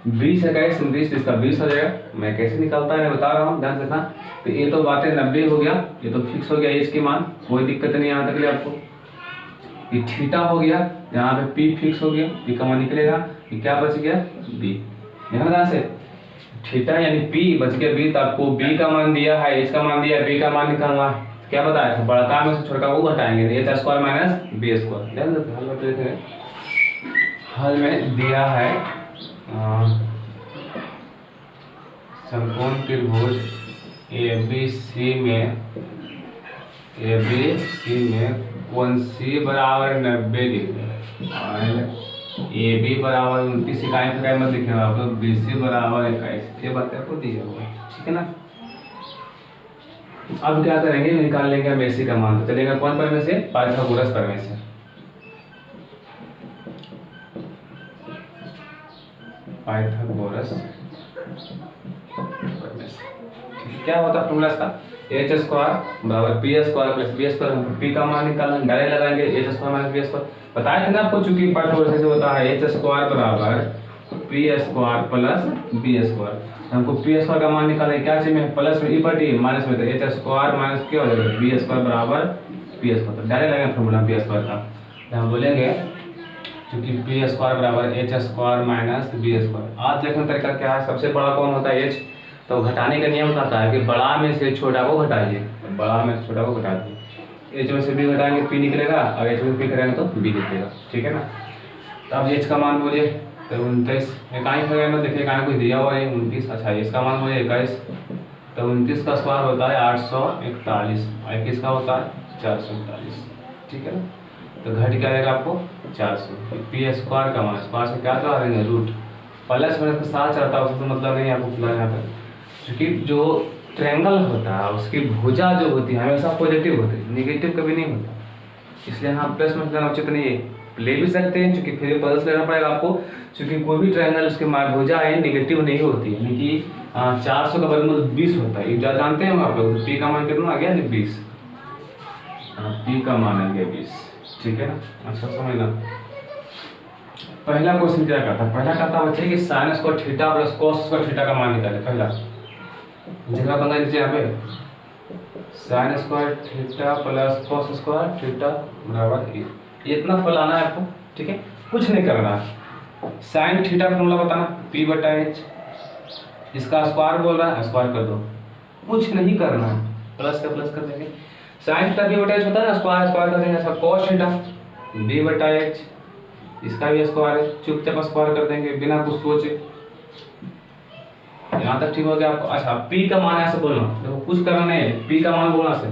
20 21 29, इसका 20 हो जाएगा। मैं कैसे निकालता है मैं बता रहा हूँ, ध्यान से रखना। तो ये तो बातें 90 हो गया, ये तो फिक्स हो गया इसके मान, कोई दिक्कत नहीं यहाँ तक लिए आपको। ये थीटा हो गया, यहाँ पे पी फिक्स हो गया, पी का मान निकलेगा, ये क्या बच गया, बी। ध्यान से थीटा यानी पी बच गया बी, तो आपको बी का मान दिया है, इसका मान दिया है, बी का मान निकालना है। क्या बताया था, बड़ा में से छोटा वो घटाएंगे, h square minus b square. ध्यान रखिए, हल में देखेंगे, हल में दिया है समकोण त्रिभुज ए बी सी में कोण सी बराबर 90 डिग्री और ए बी बराबर 29 इकाई इकाई मत लिखेगा आप लोग, बी सी बराबर 21, ये बात आपको दी हुआ है, ठीक है ना। अब क्या करेंगे, निकाल लेंगे हम एसी का मान, तो चलेगा कौन परमेय से, पाइथागोरस परमेय से। पाइथागोरस परमेय से क्या होता है फॉर्मूला इसका, एच स्क्वायर बराबर p square plus b square. P का मान निकालना, डायरेक्ट लगाएंगे h square minus b square. बताया था ना आपको, चूंकि पाइथागोरस से होता है एच स्क्वायर बराबर p square plus b square. हमको पी स्क्वायर का मान निकालना है, क्या चाहिए में, प्लस में ई पर टी माइनस में, तो एच स्क्वायर माइनस क्या हो जाएगा, बी स्क्वायर बराबर पी स्क्वायर। तो डायरेक्ट लगाएंगे फॉर्मूला बी स्क्वायर का, हम बोलेंगे क्योंकि बी स्क्वायर बराबर h square minus b square. आज देखने का तरीका क्या है, सबसे बड़ा कौन होता है, एच, तो घटाने का नियम बताता है कि बड़ा में से छोटा को घटाइए, तो बड़ा में से छोटा को घटा दीजिए, एच में से बी घटाएंगे पी निकलेगा, और एच में पी करेंगे तो बी निकलेगा, ठीक है ना। तो अब एच का मान बोलिए, तो 29 इकाई हो गया, देखिए इकाई कुछ दिया हुआ है 29। अच्छा इसका मान बोलिए 21, तो 29 का स्क्वायर होता है 841, 21 का होता है 441, ठीक है ना। तो घट क्या आएगा आपको 400, पी स्क्वायर का मान, स्क्वायर से क्या करेंगे रूट, प्लस माइनस के साथ चलता है उससे तो मतलब नहीं आपको फिलहाल यहाँ पर, क्योंकि जो ट्रायंगल होता है उसकी भुजा जो होती है हमेशा पॉजिटिव होती है, निगेटिव कभी नहीं होता, इसलिए यहाँ प्लस माइनस लेना उचित नहीं है। ले भी सकते हैं क्योंकि फिर प्लस लेना पड़ेगा आपको, क्योंकि कोई भी ट्रायंगल उसकी भुजा है निगेटिव नहीं होती है, यानी कि 400 का वर्गमूल 20 होता है, ये जानते हैं आप लोग। पी का मान कितना आ गया 20, पी का मान आ गया 20, ठीक है ना। अच्छा समझना, पहला क्वेश्चन क्या कहता है, पहला कहता बच्चे कि sine square theta plus cos square theta का मान निकाले। पहला जगह बना दीजिए यहाँ पे, sine square theta plus cos square theta बराबर ये इतना फल आना है आपको, ठीक है, कुछ नहीं करना है। साइन थीटा का फॉर्मूला बताना पी बटा एच, इसका स्क्वायर बोल रहा है स्क्वायर कर दो, कुछ नहीं करना है, प्लस का प्लस कर देंगे। साइन थीटा बी बटा एच होता है ना, स्क्वायर स्क्वायर कर देंगे। इसका कॉस थीटा बी बटा एच, इसका भी स्क्वायर है, चुपचाप स्क्वायर कर देंगे बिना कुछ सोचे। यहाँ तक ठीक हो गया आपको। अच्छा पी का मान ऐसे बोलना, देखो कुछ करना नहीं है, पी का मान बोलना से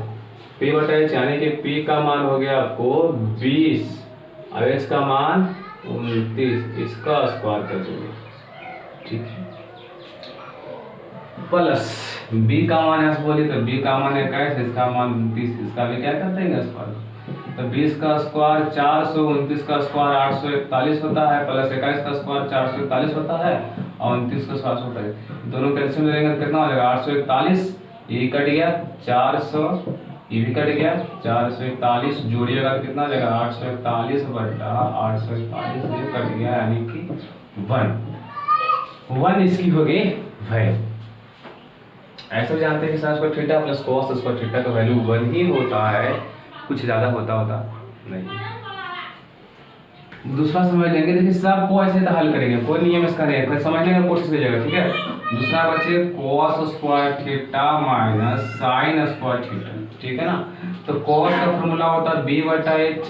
पी बटा एच, यानी कि पी का मान हो गया आपको 20 और एच का मान 29, इसका स्क्वायर कर दोगे, ठीक है। प्लस बी का मान ऐसे बोलिए तो बी का मान 21, इसका मान 29, इसका भी क्या कर देंगे स्क्वायर, तो 20 का स्क्वायर 400, 29 का स्क्वायर 841 होता है, प्लस 21 का स्क्वायर 441 होता है और 29 का स्क्वायर होता है। दोनों कैल्शियम लेंगे तो कितना हो जाएगा 841, ये कट गया 400, ये भी कट गया 441, जोड़िएगा तो कितना हो जाएगा 841 बटा 841, ये कट गया यानी कि 1 इसकी हो गई वैल्यू। ऐसे जानते हैं कि sine square theta plus cos square theta का वैल्यू 1 ही होता है, कुछ ज़्यादा होता नहीं। दूसरा समझ लेंगे, देखिए सबको ऐसे तो हल करेंगे, कोई नियम इसका नहीं है, फिर समझने की कोशिश कीजिएगा, ठीक है। दूसरा बच्चे cos square theta minus sine square theta, ठीक है ना। तो cos का फॉर्मूला होता है b बटा एच,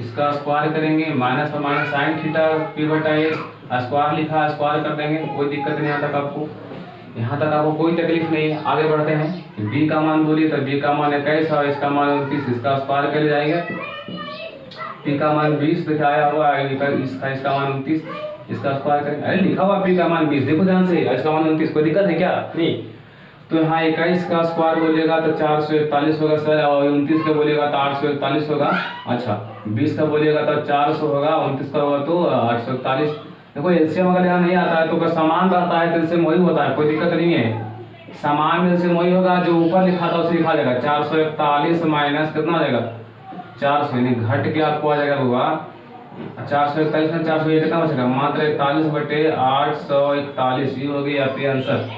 इसका स्क्वायर करेंगे, माइनस और माइनस साइन थीटा p बटा एच, स्क्वायर लिखा स्क्वायर कर देंगे, कोई दिक्कत नहीं। यहाँ तक आपको कोई तकलीफ नहीं है। आगे बढ़ते हैं, b का मान बोलिए तो b का मान 21 और इसका मान 29, इसका स्क्वायर कर जाएगा। p का मान 20 दिखाया हुआ है, इसका मान 29, इसका स्क्वायर करेंगे। अरे लिखा हुआ p का मान 20, देखो ध्यान से, इसका मान 29, कोई दिक्कत है क्या? नहीं। तो यहाँ 21 का स्क्वायर बोलिएगा तो 441 होगा सर, और 29 का बोलिएगा तो 841 होगा। अच्छा 20 का बोलिएगा तो 400 होगा, 29 का होगा तो 841। देखो एलसीएम अगर यहाँ नहीं आता है तो अगर समान रहता है तो एलसीएम वही होता है, कोई दिक्कत नहीं है। समान एलसीएम वही होगा, जो ऊपर लिखा था उसे लिखा जाएगा। 441 माइनस कितना आ जाएगा 400, यानी घट के आपको आ जाएगा होगा 441 में 400 कितना बचेगा मात्र 41 बटे 841, ये हो गई आपकी आंसर,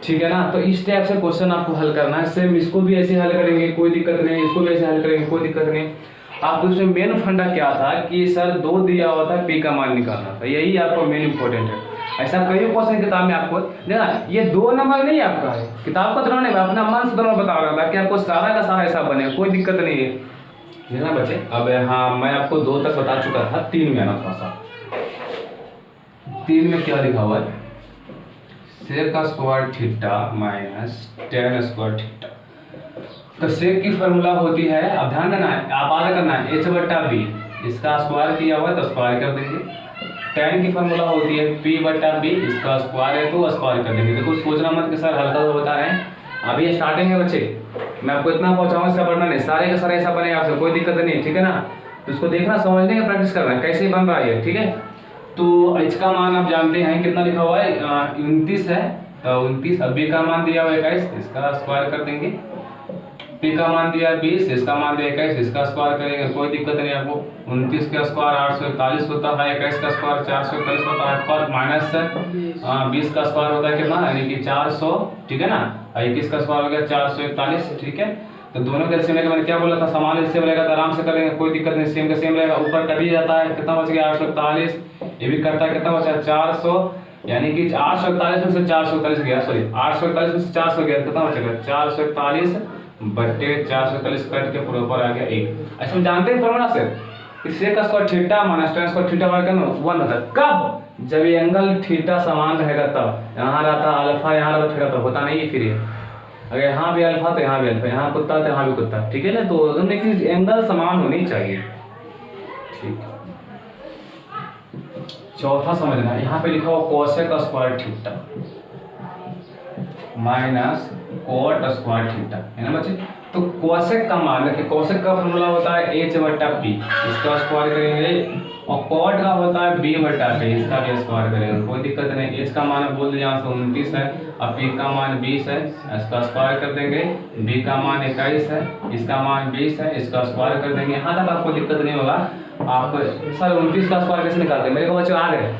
ठीक है ना। तो इस टाइप से क्वेश्चन आपको हल करना है। सेम इसको भी ऐसे हल करेंगे, कोई दिक्कत नहीं, इसको भी ऐसे हल करेंगे, कोई दिक्कत नहीं। आपको इसमें मेन फंडा क्या था कि सर 2 दिया हुआ था, पी का मान निकालना था, यही आपको मेन इंपॉर्टेंट है। ऐसा कई क्वेश्चन किताब में आपको देखा, ये 2 नंबर नहीं आपका है, किताब का तो नहीं, मैं अपना मन से तो बता रहा था कि आपको सारा का सारा ऐसा बने, कोई दिक्कत नहीं है ना बच्चे। अब हाँ मैं आपको 2 तक बता चुका था, 3 में आना थोड़ा सा। 3 में क्या लिखा हुआ है, सेक का square theta minus ten square theta. तो सेक की फॉर्मूला होती है, अब ध्यान देना है, आप आगे करना है, एच बटा बी, इसका स्क्वायर किया हुआ है तो स्क्वायर कर देंगे। टेन की फॉर्मूला होती है पी बटा बी, इसका स्क्वायर है तो स्क्वायर कर देंगे। देखो सोचना मत कि सर हल्का तो बता रहे हैं, अभी ये स्टार्टिंग है बच्चे, मैं आपको इतना पहुंचाऊंगा, इसका पढ़ना नहीं, सारे का सारा ऐसा बनेगा आपसे, कोई दिक्कत नहीं, ठीक है ना। तो इसको देखना, समझने का प्रैक्टिस करना है कैसे बन रहा है, ठीक है। तो एच का मान आप जानते हैं कितना लिखा हुआ है 29 है, तो 29, अब बी का मान दिया हुआ है 21, इसका स्क्वायर कर देंगे। पी का मान दिया 20, इसका मान दिया 21, इसका स्क्वायर करेंगे, कोई दिक्कत नहीं आपको। 29 का स्क्वायर 841 होता है, 21 का स्क्वायर 441 होता है, पर माइनस 20 का स्क्वायर होता है कितना, यानी कि 400, ठीक है ना। 21 का स्क्वायर हो गया 441, ठीक है। तो दोनों का एलसीएम लेकर मैंने क्या बोला था, समान एलसीएम रहेगा तो आराम से करेंगे, कोई दिक्कत नहीं, सेम का सेम रहेगा, ऊपर कट ही जाता है, कितना बच गया 841, ये भी करता है, कितना बचा 400, यानी कि 841 में से 441 गया, सॉरी 841 में से 400 गया, कितना बचेगा 441 बटे 441 कट के प्रॉपर आ गया 1। ऐसे हम जानते हैं फॉर्मूला से, इससे का square theta minus ten square theta बराबर 1 होता है। कब? जब ये एंगल थीटा समान रहेगा तब। यहाँ रहता अल्फा, यहाँ रहता थीटा, तो होता नहीं है फिर ये। अगर यहाँ भी अल्फा तो यहाँ भी अल्फा, यहाँ कुत्ता तो यहाँ भी कुत्ता, ठीक है ना। तो एंगल समान होनी चाहिए, ठीक। चौथा समझना, यहाँ पे लिखा हुआ cosec square theta minus cot square theta, है ना बच्चे। तो कोसेक का मान है, कोसेक का फॉर्मूला होता है h बटा पी, इसका स्क्वायर करेंगे, और कोट का होता है b बटा पी, इसका भी स्क्वायर करेंगे, कोई दिक्कत नहीं। h का मान बोल दिया यहाँ से 29 है, और p का मान 20 है, इसका स्क्वायर कर देंगे, b का मान 21 है, इसका मान 20 है, इसका स्क्वायर कर देंगे। यहाँ तक आपको दिक्कत नहीं होगा। आप सर 29 का स्क्वायर कैसे निकालते हैं, मेरे को बच्चे आ गए।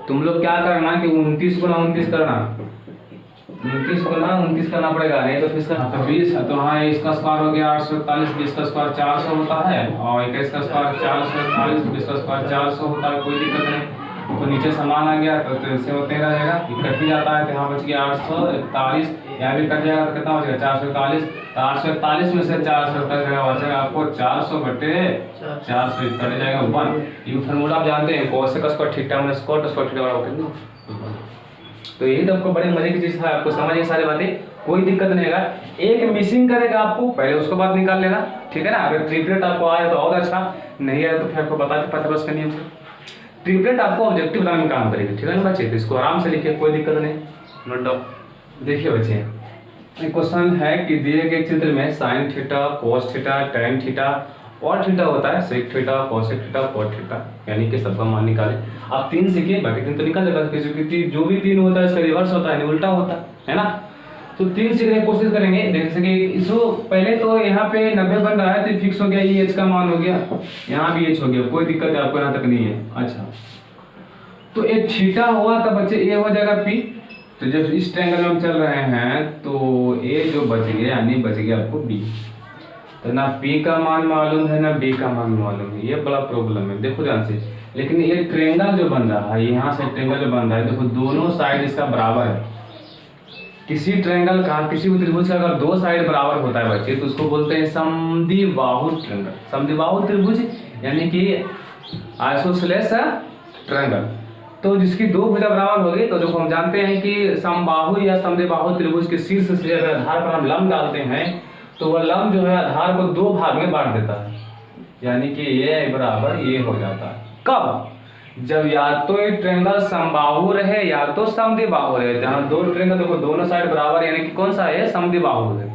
तुम लोग क्या करना कि 29 गुना 29 करना, 29 गुना 29 करना पड़ेगा, नहीं तो फिर इसका तो 20 है, तो हाँ इसका स्क्वायर हो गया 841, 20 का स्क्वायर 400 होता है, और 21 का स्क्वायर 441, 20 का स्क्वायर 400 होता है, कोई दिक्कत नहीं। तो नीचे समान आ गया तो इससे वो 13 रहेगा, कट भी जाता है, तो यहाँ बच गया 841, यहाँ भी कट जाएगा तो कितना बचेगा 441, तो 841 में से 400 कट जाएगा, बचेगा आपको 400 बटे 400 कट जाएगा 1। ये फार्मूला आप जानते हैं, cosec square theta minus cot square theta बराबर कितना। तो यही तो आपको बड़े मजे की चीज है, आपको समझ ये सारी बातें, कोई दिक्कत नहीं है। एक मिसिंग करेगा आपको, पहले उसको बाद निकाल लेना, ठीक है ना। अगर ट्रिपलेट आपको आए तो और अच्छा, नहीं आए तो फिर आपको बताते पता बस करनी है। ट्रिपलेट आपको ऑब्जेक्टिव बनाने में काम करेगी, ठीक है ना बच्चे। तो इसको आराम से लिखिए, कोई दिक्कत नहीं, नोट डाउन। देखिए बच्चे, एक क्वेश्चन है कि दिए गए चित्र में sine theta, cos theta, tan theta और थीटा होता है, sec theta, cosec theta, cot theta, यानी कि सबका मान निकाले। आप 3 सीखिए, बाकी 3 तो निकल जाएगा, क्योंकि जो भी 3 होता है इसका रिवर्स होता है, उल्टा होता है ना। तो 3 सीखने की कोशिश करेंगे। जैसे कि इसको पहले तो यहाँ पे 90 बन रहा है, तो फिक्स हो गया, ये h का मान हो गया, यहाँ भी h हो गया, कोई दिक्कत है आपको यहाँ तक नहीं है। अच्छा, तो एक थीटा हुआ तो बच्चे a हो जाएगा p। तो जब इस ट्रायंगल में हम चल रहे हैं तो a जो बच गया, यानी बच गया आपको b। तो ना p का मान मालूम है ना b का मान मालूम है, ये बड़ा प्रॉब्लम है, देखो ध्यान से। लेकिन ये ट्रायंगल जो बन रहा है, यहाँ से ट्रायंगल जो बन रहा है, देखो दोनों साइड इसका बराबर है। किसी ट्रायंगल का, किसी भी त्रिभुज का अगर 2 साइड बराबर होता है बच्चे, तो उसको बोलते हैं समद्विबाहु ट्रायंगल। समद्विबाहु त्रिभुज यानी कि आइसोसेलेस ट्रायंगल। तो जिसकी 2 भुजा बराबर होगी, तो देखो हम जानते हैं कि समबाहु या समद्विबाहु त्रिभुज के शीर्ष से अगर आधार पर हम लंब डालते हैं, तो वह लंब जो है आधार को 2 भाग में बांट देता है, यानी कि ये बराबर ये हो जाता है। कब? जब या तो ये ट्रायंगल समबाहु रहे या तो समद्विबाहु रहे। जहां 2 ट्रायंगल देखो दोनों साइड बराबर, यानी कि कौन सा है, समद्विबाहु है।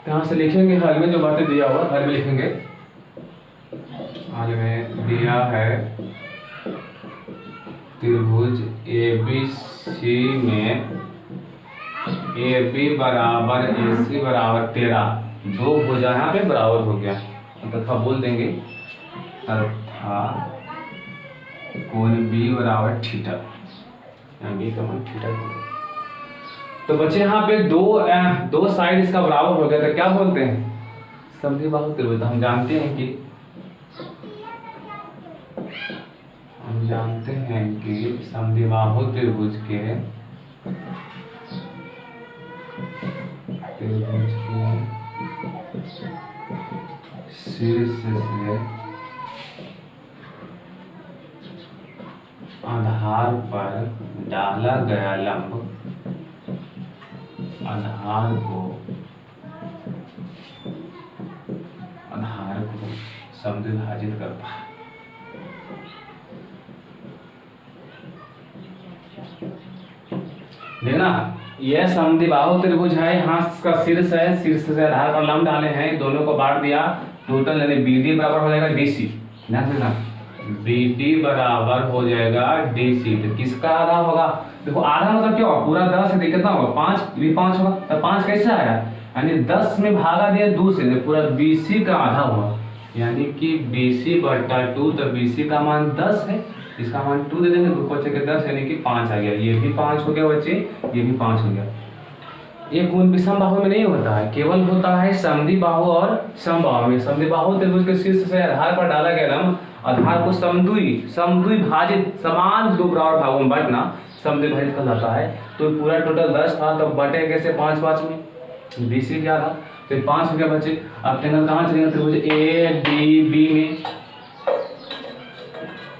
यहां से लिखेंगे हल में जो बातें दिया हुआ, हल में लिखेंगे। हल में दिया है त्रिभुज ABC में AB बराबर AC बराबर 13, 2 भुजा यहाँ पे बराबर हो गया, तथा बोल देंगे तथा कोण B बराबर थीटा, B का मान थीटा। तो बच्चे यहाँ पे 2 साइड इसका बराबर हो गया, तो क्या बोलते हैं, समद्विबाहु त्रिभुज। हम जानते हैं कि समद्विबाहु त्रिभुज के शीर्ष से आधार पर डाला गया लंब आधार को समद्विभाजित करता है। देखना, यह समद्विबाहु त्रिभुज है, यहाँ का शीर्ष है, शीर्ष से आधार पर लंब डाले हैं, दोनों को बांट दिया, टोटल यानी BD बराबर हो जाएगा DC। ध्यान देना, BD बराबर हो जाएगा DC। तो किसका आधा होगा, देखो आधा मतलब क्या होगा, पूरा 10 है, कितना होगा 5, भी 5 होगा। तो 5 कैसे आया, यानी 10 में भागा दिया 2 से, पूरा BC का आधा हुआ, यानी कि BC बटा 2। तो BC का मान 10 है, इसका मान 2 दे देंगे, 2 बच्चे के 10 यानी कि 5 आ गया। ये भी 5 हो गया बच्चे, ये भी 5 हो गया। ये कोण भी समबाहु में नहीं होता है, केवल होता है समद्विबाहु और समबाहु में। समद्विबाहु त्रिभुज के शीर्ष से आधार पर डाला गया लंब आधार को समद्विभाजित, समान 2 बराबर भागों में बांटना समद्विभाजित कहलाता है। तो पूरा टोटल 10 था, तो बटे कैसे 5 में, BC क्या था, फिर 5 हो गया बच्चे। अब ट्रायंगल कहाँ चलेगा, त्रिभुज ADB में,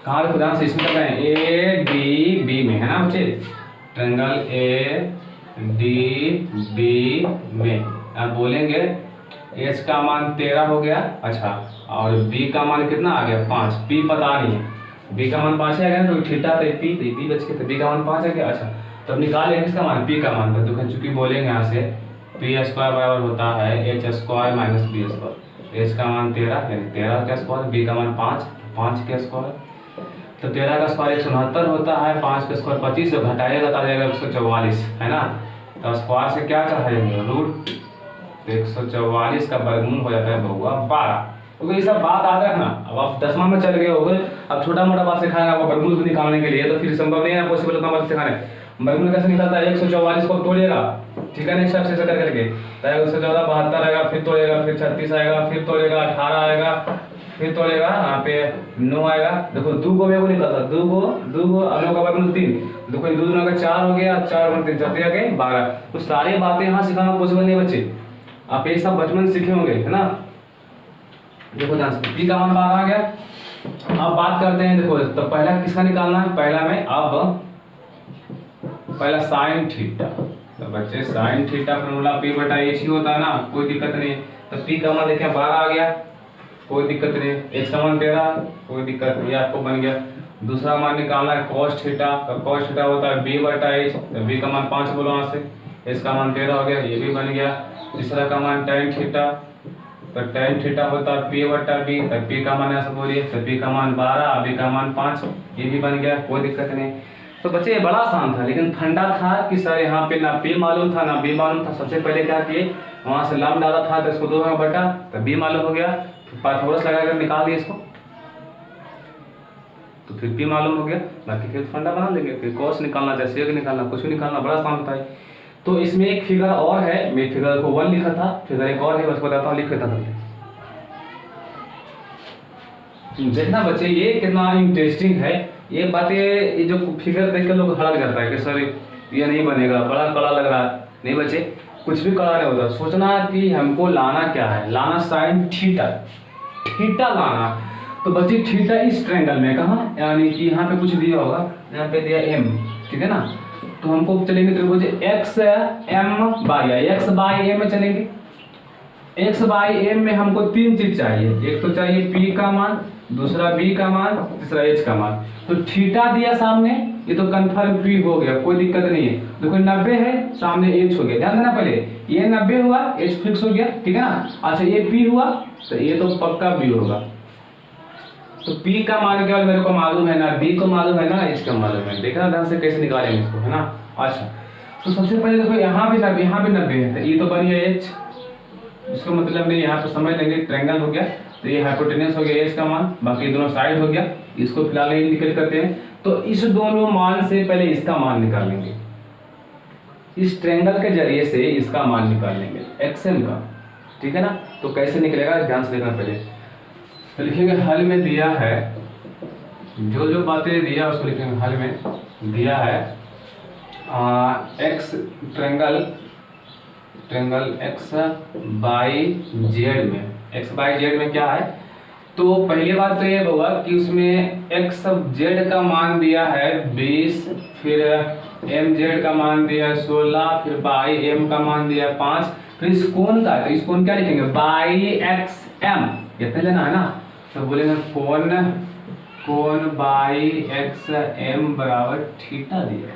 कहाँ पे ध्यान से इसमें कर रहे हैं, ADB में, है ना बच्चे, ट्रायंगल ADB में। अब बोलेंगे H का मान 13 हो गया, अच्छा, और B का मान कितना आ गया 5, P पता नहीं है, बी का मान 5 आएगा ना, तो थीटा पे पी बच के, तो बी का मान 5 आ गया। अच्छा तो अब निकालेंगे इसका मान, पी का मान, तो चूंकि बोलेंगे यहाँ से पी स्क्वायर बराबर होता है h square minus b square. H का मान 13 यानी 13 का स्क्वायर, बी का मान 5 का स्क्वायर, तो 13 का स्क्वायर 169 होता है, 5 का स्क्वायर 25, तो घटाएगा तो आ जाएगा 144, है ना। तो स्क्वायर से क्या चढ़ाएंगे रूट, तो 144 का वर्गमूल हो जाता है बहुआ 12। तो ये सब बात याद रखना। अब आप 10वां में चल गए होगे, अब छोटा मोटा बात सिखाएंगे आपको वर्गमूल को निकालने के लिए, तो फिर संभव नहीं है पॉसिबल उतना बात सिखाने। वर्गमूल कैसे निकलता है, 144 को तोड़िएगा, ठीक है ना, हिसाब से कर करके, 114 72 आएगा, फिर तोड़ेगा, फिर 36 आएगा, फिर तोड़ेगा 18 आएगा, फिर तोड़ेगा यहाँ पे 9 आएगा। देखो 2 को मेरे को निकलता, 2 को अगले का वर्गमूल 3, देखो 2 दूना का 4 हो गया, 4 और 3 चलते आगे 12। तो सारी बातें यहाँ सिखाना पॉसिबल नहीं बच्चे, आप ये सब बचपन सीखे होंगे, है ना। देखो ध्यान से, पी का मान 12 आ गया। अब बात करते हैं, देखो तो पहला किसका निकालना है, पहला में अब पहला साइन थीटा, तो बच्चे साइन थीटा फॉर्मूला पी बटा एच ही होता है ना, कोई दिक्कत नहीं। तो पी का मान देखिए 12 आ गया, कोई दिक्कत नहीं। एच का मान 13, कोई दिक्कत नहीं, आपको बन गया। दूसरा मान निकालना है कॉस थीटा, तो कॉस थीटा होता है बी बटा एच, तो बी का मान 5 बोलो यहाँ से, एच का मान 13 हो गया, ये भी बन गया। तीसरा का मान tan थीटा, तो tan थीटा होता है पी बटा बी, तो पी का मान ऐसा बोलिए, तो पी का मान 12, बी का मान 5, ये भी बन गया, कोई दिक्कत नहीं। तो बच्चे ये बड़ा आसान था, लेकिन फंडा था कि सर यहाँ पे ना पी मालूम था ना बी मालूम था। सबसे पहले क्या किए, वहां से लंब डाला था, तो इसको 2 में बटा, तो बी मालूम हो गया, फिर पाइथागोरस लगाकर निकाल दिए इसको, तो फिर पी मालूम हो गया, बाकी फिर फंडा बना देंगे, फिर कॉस निकालना चाहे सेक निकालना, कुछ भी निकालना, बड़ा आसान होता है। तो इसमें एक फिगर और है, मैं फिगर को 1 लिखा था, फिगर एक और है, बस बताता हूँ, लिख लेता था। देखना बच्चे ये कितना इंटरेस्टिंग है, ये बातें, ये जो फिगर देख के लोग हड़क जाता है कि सर ये नहीं बनेगा, बड़ा कड़ा लग रहा है। नहीं बच्चे, कुछ भी कड़ा नहीं होता, सोचना कि हमको लाना क्या है, लाना साइन थीटा लाना। तो बच्चे थीटा इस ट्रायंगल में कहाँ, यानी कि यहाँ पे कुछ दिया होगा, यहाँ पे दिया m, ठीक है ना। तो हमको चलेंगे त्रिभुज एक्स एम बाई एम में चलेंगे। एक्स बाई एम में हमको 3 चीज चाहिए, एक तो चाहिए p का मान, दूसरा b का मान, तीसरा h का मान। तो थीटा दिया सामने, ये तो कंफर्म p हो गया, कोई दिक्कत नहीं है। देखो 90 है, सामने h हो गया, ध्यान देना, पहले ये 90 हुआ, h फिक्स हो गया, ठीक है ना। अच्छा ये p हुआ, तो ये तो पक्का b होगा। तो p का मान क्या मेरे को मालूम है ना, b को मालूम है ना, h का मालूम है। देखना ध्यान से कैसे निकालेंगे इसको, है ना। अच्छा तो सबसे पहले देखो यहाँ भी 90 है, तो ये तो बन गया h, इसका मतलब नहीं, यहाँ पे समझ लेंगे ट्रायंगल हो गया, तो ये हाइपोटेनस हो गया एच का मान, बाकी दोनों साइड हो गया, इसको फिलहाल इंडिकेट करते हैं। तो इस दोनों मान से पहले इसका मान निकाल लेंगे, इस ट्रायंगल के जरिए से इसका मान निकाल लेंगे एक्सएम का, ठीक है ना। तो कैसे निकलेगा ध्यान से देखना। पहले तो लिखेंगे हल में दिया है, जो बातें दिया उसको लिखेंगे, हल में दिया है x triangle x by Z में, एक्स बाई जेड में क्या है। तो पहली बात तो ये होगा कि उसमें एक्स जेड का मान दिया है 20, फिर एम जेड का मान दिया है 16, फिर बाई एम का मान दिया है 5, फिर इस कोण का, तो इस कोण क्या लिखेंगे बाई एक्स एम, इतना लेना है ना। तो बोलेंगे कोण बाई एक्स एम बराबर थीटा दिया,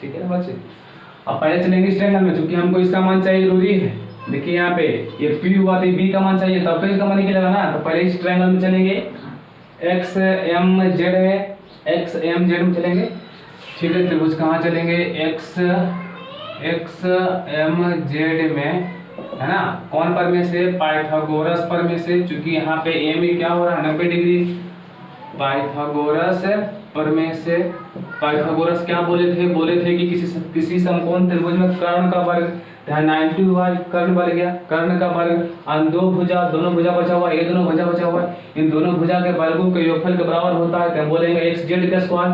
ठीक है ना बच्चे। अब पहले चलेंगे इस ट्रायंगल में, चूंकि हमको इसका मान चाहिए जरूरी है। देखिए यहाँ पे ये P हुआ तो B का मान चाहिए, तब तो इसका मान निकलेगा ना। तो पहले इस ट्रायंगल में चलेंगे, एक्स एम जेड है, एक्स एम जेड में चलेंगे, ठीक है। त्रिभुज कहाँ चलेंगे, एक्स एम जेड में, है ना। कौन पर में से, पाइथागोरस पर में से, चूंकि यहाँ पे एम क्या हो रहा है 90 डिग्री, पाइथागोरस पर में से। पाइथागोरस क्या बोले थे कि किसी समकोण त्रिभुज में कर्ण का वर्ग 90 हुआ, कर्ण बन गया, कर्ण का वर्ग दोनों भुजा बचा हुआ, ये दोनों भुजा बचा हुआ, इन दोनों भुजा के वर्गों के योगफल के बराबर होता है। तो बोलेंगे एक्स जेड का स्क्वायर,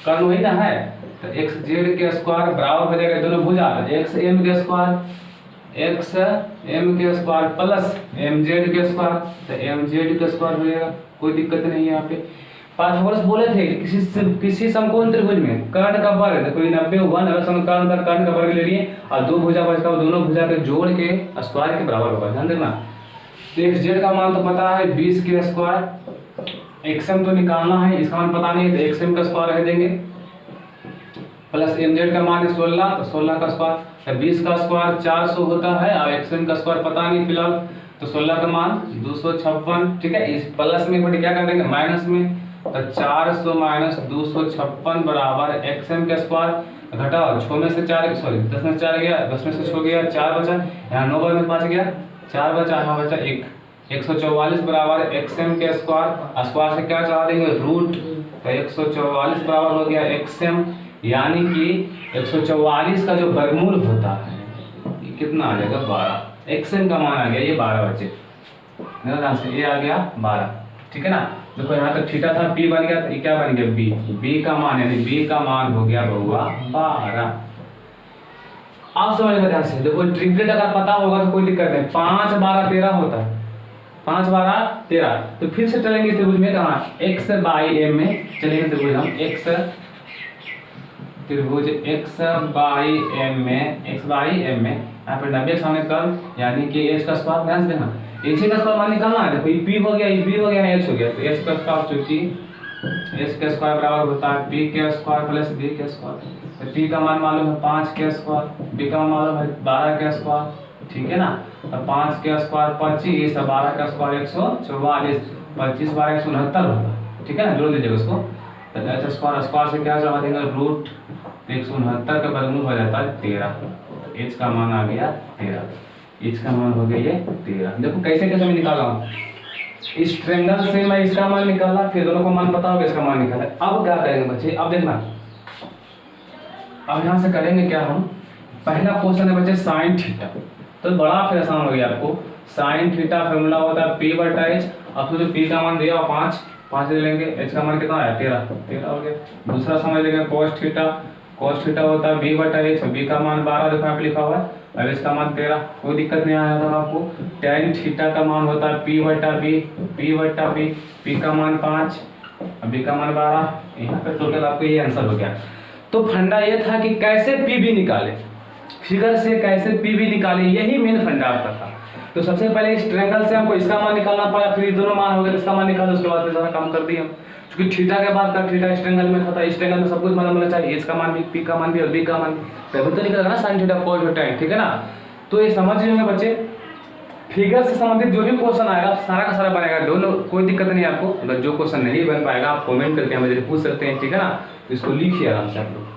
कर्ण वही ना है, तो एक्स जेड के स्क्वायर बराबर हो जाएगा दोनों भुजा, एक्स एम के स्क्वायर प्लस एम जेड के स्क्वायर, तो एम जेड का स्क्वायर हो जाएगा, कोई दिक्कत नहीं है। यहाँ पे पाइथागोरस बोले थे कि किसी समकोण त्रिभुज में कर्ण का वर्ग, कोई 90 हुआ, 90 कर्ण का वर्ग ले लिए और 2 भुजा बचता है, दोनों भुजा के जोड़ के स्क्वायर के बराबर होगा, ध्यान देना। तो एक्स जेड का मान तो पता है 20 के स्क्वायर एक्सएम तो निकालना है, इसका मान पता नहीं है तो एक्सएम का स्क्वायर रह देंगे, प्लस एमजेड का मान है 16 तो 16 का स्क्वायर, 20 का स्क्वायर 400 होता है और एक्सएम का स्क्वायर पता नहीं फिलहाल, तो 16 का मान 256। ठीक है, इस प्लस में बट क्या कर देंगे माइनस में, तो 400 माइनस 256 बराबर एक्सएम का स्क्वायर, घटाओ 6 में से 4 सॉरी 10 में से 4 गया, 10 में से 6 गया 4 बचा, यहाँ 9 में 5 गया 4 बचा, यहाँ बचा 1, 144 बराबर एक्सएम के स्क्वायर, स्क्वायर से क्या चढ़ा देंगे रूट, तो 144 बराबर हो गया एक्सएम, यानी कि 144 का जो वर्गमूल होता है ये कितना आ जाएगा 12, एक्सएम का मान आ गया ये 12 बच्चे, ध्यान से ये आ गया 12। ठीक है ना, देखो यहाँ तक थीटा था पी बन गया, तो ये क्या बन गया बी, बी का मान यानी बी का मान हो गया बहुआ 12। आप समझ ध्यान से, देखो ट्रिपलेट अगर पता होगा तो कोई दिक्कत नहीं, 5 12 13 होता है, 5 12 13, तो फिर से चलेंगे त्रिभुज में कहाँ x बाई एम में चलेंगे त्रिभुज हम त्रिभुज x बाई एम में यहाँ पर 90 के सामने कर यानी कि h का स्क्वायर, ध्यान से देखना h का स्क्वायर मान निकालना है, देखो ये p हो गया ये b हो गया h हो गया, तो h का स्क्वायर चूंकि h का स्क्वायर बराबर होता है p के स्क्वायर प्लस b के स्क्वायर, तो p का मान मालूम है 5 के स्क्वायर, b का मान मालूम है 12 के स्क्वायर। ठीक है ना, तो 5 के स्क्वायर 25 और 12 का स्क्वायर 144, 25 12 169 होगा। ठीक है ना, जोड़ लीजिएगा उसको, तो एच स्क्वायर से क्या चढ़ा देंगे रूट, 169 का वर्गमूल हो जाता है 13, एच का मान आ गया 13, एच का मान हो गया ये 13। देखो कैसे कैसे मैं निकाला हूँ, इस ट्रायंगल से मैं इसका मान निकाला, फिर दोनों को मान पता होगा इसका मान निकाला। अब क्या करेंगे बच्चे, अब देखना, अब यहाँ से करेंगे क्या हम, पहला क्वेश्चन है बच्चे साइन थीटा, तो बड़ा फिर आसान हो गया आपको, साइन थीटा फॉर्मूला होता है p बटा h, अब तो जो p का मान दिया 5 ले लेंगे, h का मान कितना आया 13 हो गया। दूसरा समझ लेंगे cos थीटा होता है b बटा h, b का मान 12 देखो यहाँ पे लिखा हुआ है, अब इसका मान 13, कोई दिक्कत नहीं आया था आपको। tan थीटा का मान होता है p बटा b, p का मान 5 b का मान 12, यहाँ पे टोटल आपको ये आंसर हो गया। तो फंडा ये था कि कैसे पी निकाले, फिगर से कैसे पी भी निकाले, यही मेन फंडा आपका था। तो सबसे पहले इस ट्रायंगल से हमको इसका मान निकालना पड़ा, फिर दोनों मान हो गए इसका मान निकाला, उसके बाद सारा काम कर दिए हम, क्योंकि थीटा के बाद का थीटा इस ट्रायंगल में था, इस ट्रायंगल में सब कुछ मालूम होना चाहिए, इसका मान भी पी का मान भी और बी का मान भी, तभी तो निकलेगा ना साइन थीटा cos थीटा। ठीक है ना, तो ये समझ लेंगे बच्चे, फिगर से संबंधित जो भी क्वेश्चन आएगा सारा का सारा बनेगा, दोनों कोई दिक्कत नहीं आपको। अगर जो क्वेश्चन नहीं बन पाएगा आप कमेंट करके हमें पूछ सकते हैं। ठीक है ना, तो इसको लिखिए आराम से आप लोग।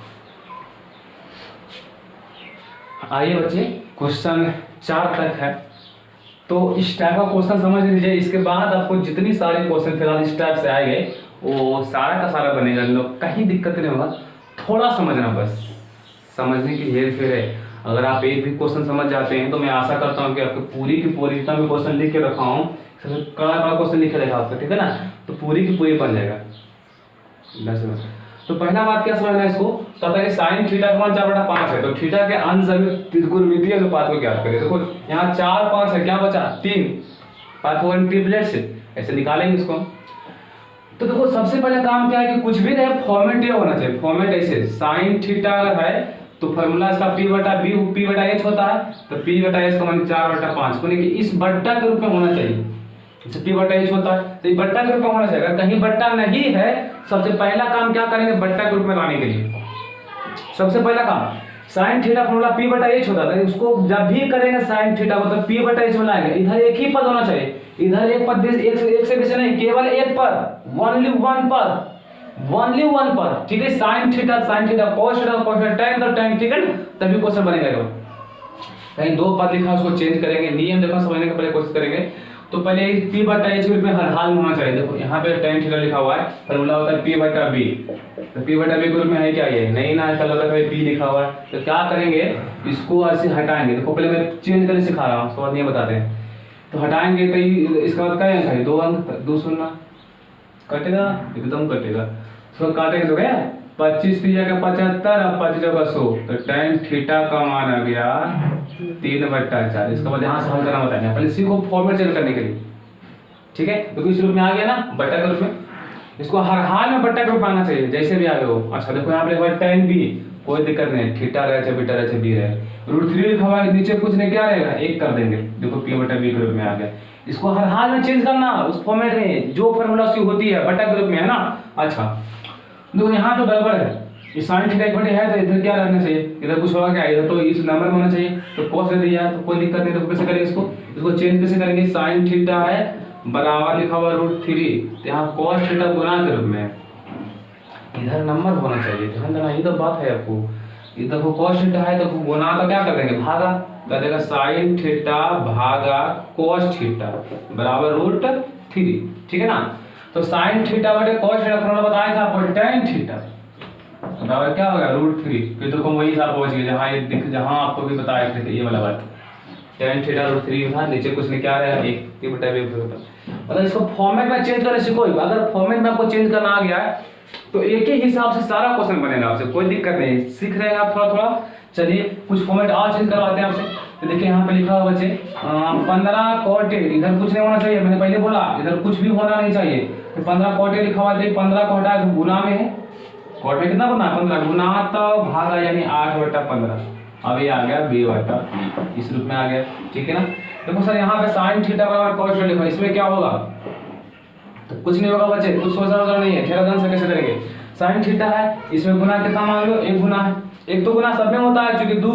आइए बच्चे क्वेश्चन 4 तक है, तो इस टाइप का क्वेश्चन समझ लीजिए, इसके बाद आपको जितनी सारे क्वेश्चन फिलहाल इस टाइप से आएंगे वो सारा का सारा बनेगा, लोग कहीं दिक्कत नहीं होगा, थोड़ा समझना बस, समझने की हेर फेर है। अगर आप एक भी क्वेश्चन समझ जाते हैं तो मैं आशा करता हूँ कि आपको पूरी की पूरी जितना भी क्वेश्चन लिख के रखा हूँ, सबसे कड़ा क्वेश्चन लिख के रखा आपका, ठीक है ना, तो पूरी की पूरी बन जाएगा। तो पहला बात क्या समझना है इसको, पता है साइन थीटा का मान 4/5 है, तो थीटा के अंश त्रिकोणमितीय अनुपात को ज्ञात करें। देखो यहाँ 4 5 है, क्या बचा 3, पाथ होगा ट्रिपलेट से, ऐसे निकालेंगे इसको। तो देखो सबसे पहले काम क्या है कि कुछ भी रहे फॉर्मेट ये होना चाहिए, फॉर्मेट ऐसे साइन थीटा अगर है तो फॉर्मूला इसका p बटा h होता है, तो p बटा h का मान 4/5 होने की इस बट्टा के रूप में होना चाहिए, जैसे p बटा h होता है तो ये बट्टा के रूप में होना चाहिए। अगर कहीं बट्टा नहीं है, सबसे पहला काम क्या करेंगे बट्टा के रूप में लाने के लिए, सबसे पहला काम साइन थीटा फॉर्मूला p बटा h होता है, उसको जब भी करेंगे साइन थीटा को तो p बटा h में लाएंगे, इधर एक ही पद होना चाहिए, इधर एक पद एक से बेसी नहीं, केवल एक पद, ओनली वन पद, ओनली वन पद, ठीक है। Sine theta cos theta tan, ठीक है, तभी क्वेश्चन बनेगा। कहीं दो पद लिखा उसको चेंज करेंगे, नियम देखो समझने के पहले कोशिश करेंगे। तो पहले p बटा h में हर हाल में होना चाहिए। देखो यहाँ पे tan थीटा लिखा हुआ है, फॉर्मूला होता है p बटा b, तो p बटा b ग्रुप में है क्या, ये नहीं ना, चलो लगा p लिखा हुआ है, तो क्या करेंगे इसको ऐसे हटाएंगे। देखो पहले मैं चेंज करके सिखा रहा हूँ, उसके बाद ये बताते हैं। तो हटाएंगे तो इसका बाद क्या अंक है, 2 अंक, 2 शून्य कटेगा, एकदम कटेगा, तो काटेंगे तो क्या 25 3 जगह 75 और 25 जगह 100, तो tan थीटा का मान आ गया 3/4। इसके बाद यहाँ से हल करना बताएंगे, पहले सीखो फॉर्मेट चेंज करने के लिए, ठीक है। तो इस रूप में आ गया ना बट्टा के रूप में, इसको हर हाल में बट्टा के रूप में आना चाहिए, जैसे भी आ गए हो। अच्छा देखो यहाँ पे tan b, कोई दिक्कत नहीं, थीटा रहे चाहे बीटा रहे चाहे बी रहे। √3 लिखा हुआ है, नीचे कुछ नहीं, क्या रहेगा 1 कर देंगे। देखो p बटा b ग्रुप में आ गया। इसको हर हाल में चेंज करना उस फॉर्मेट में जो फॉर्मूला उसकी होती है बटा ग्रुप में, है ना। अच्छा देखो यहाँ तो गड़बड़ है, ये साइन थीटा इक्वल है तो इधर क्या रहना चाहिए, इधर कुछ होगा क्या, इधर तो इस नंबर में होना चाहिए, तो कॉस दे दिया तो कोई दिक्कत नहीं। तो कैसे करेंगे इसको चेंज कैसे करेंगे, साइन थीटा है बराबर लिखा हुआ √3, तो यहाँ कॉस थीटा गुना के रूप में, इधर नंबर होना चाहिए, ध्यान देना, ये तो बात है आपको। इधर को cos थीटा है तो गुना तो क्या कर देंगे, भागा कर देगा, sin थीटा भागा cos थीटा बराबर √3, ठीक है ना। तो sin थीटा बटे cos थीटा फॉर्मूला बताया था आपको, tan थीटा बराबर क्या होगा √3। फिर तो वही हिसाब पहुंच गया जहाँ ये दिख, जहाँ आपको भी बताया था ये वाला बात, tan थीटा √3 था, नीचे कुछ नहीं, क्या रहेगा 1 बटा b होता। मतलब इसको फॉर्मेट में चेंज करने सीखो। अगर फॉर्मेट में आपको चेंज करना आ गया है तो एक ही हिसाब से सारा क्वेश्चन बनेगा आपसे, कोई दिक्कत नहीं, सीख रहे हैं आप थोड़ा थोड़ा। चलिए कुछ फॉर्मेट और चेंज करवाते हैं आपसे। तो देखिए यहाँ पे लिखा हुआ बच्चे 15 cot a, इधर कुछ नहीं होना चाहिए, मैंने पहले बोला इधर कुछ भी होना नहीं चाहिए। तो 15 cot a लिखा हुआ है, 15 को हटा गुना में है, cot में कितना गुना 15 गुना तो भागा यानी 8/15, अब ये आ गया b/, इस रूप में आ गया, ठीक है ना। देखो सर यहाँ पे sin थीटा बराबर cos थीटा लिखा, इसमें क्या होगा, तो कुछ नहीं होगा बच्चे, कुछ सोचना नहीं है, ठेरा ध्यान से कैसे करेंगे। साइन थीटा है, इसमें गुना कितना मान लो 1 गुना है, 1 तो गुना सब में होता है, क्योंकि 2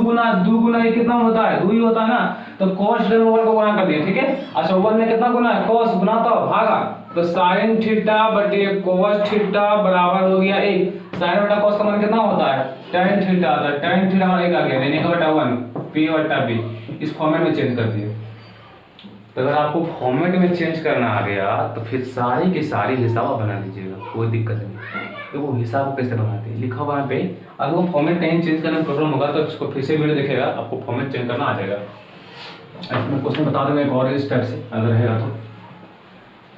गुना ये कितना होता है 2 ही होता है ना, तो cos रिमूवल को गुना कर दिया, ठीक है। अच्छा 1 में कितना गुना है cos गुना तो भागा, तो साइन थीटा बटे cos थीटा बराबर हो गया 1, साइन बटा cos का मान कितना होता है tan थीटा, तो tan थीटा हमारा 1 आ गया, लेने का बटा 1 p बटा b, इस फॉर्मेट में चेंज कर दिए। तो अगर आपको फॉर्मेट में चेंज करना आ गया तो फिर सारी की सारी हिसाब बना लीजिएगा, कोई दिक्कत नहीं। तो वो हिसाब कैसे बनाते हैं लिखा हुआ पे, अगर वो फॉर्मेट कहीं चेंज करने में प्रॉब्लम होगा तो इसको फिर से वीडियो देखेगा, आपको फॉर्मेट चेंज करना आ जाएगा। मैं क्वेश्चन बता दूंगा एक और इस टाइप से, अगर रहेगा तो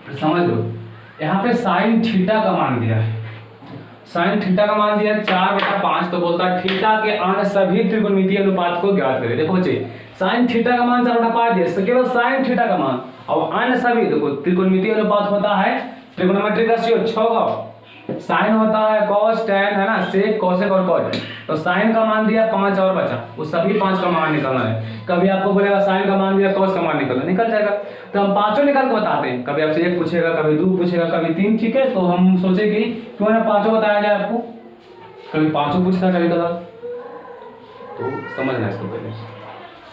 फिर समझ लो। यहाँ पे साइन थीटा का मान दिया है, साइन थीटा का मान दिया 4/5, तो बोलता है थीटा के अन्य सभी त्रिकोणमितीय अनुपात को ज्ञात करें। देखो बच्चे साइन थीटा का मान 4/5 दिया, केवल साइन थीटा का मान, और अन्य सभी देखो त्रिकोणमितीय अनुपात होता है ट्रिगोनोमेट्रिक रेशियो 6 साइन होता है cos tan, है ना, sec cosec और cot। तो साइन का मान दिया 5 और बचा, वो सभी 5 का मान निकालना है। कभी आपको बोलेगा साइन का मान दिया cos का मान निकालना, निकल जाएगा। तो हम पांचों निकाल के बताते हैं, कभी आपसे 1 पूछेगा, कभी 2 पूछेगा, कभी 3, ठीक है। तो हम सोचे कि क्यों ना पांचों बताया जाए आपको, कभी पांचों पूछता कभी कदा, तो समझना इसको पहले।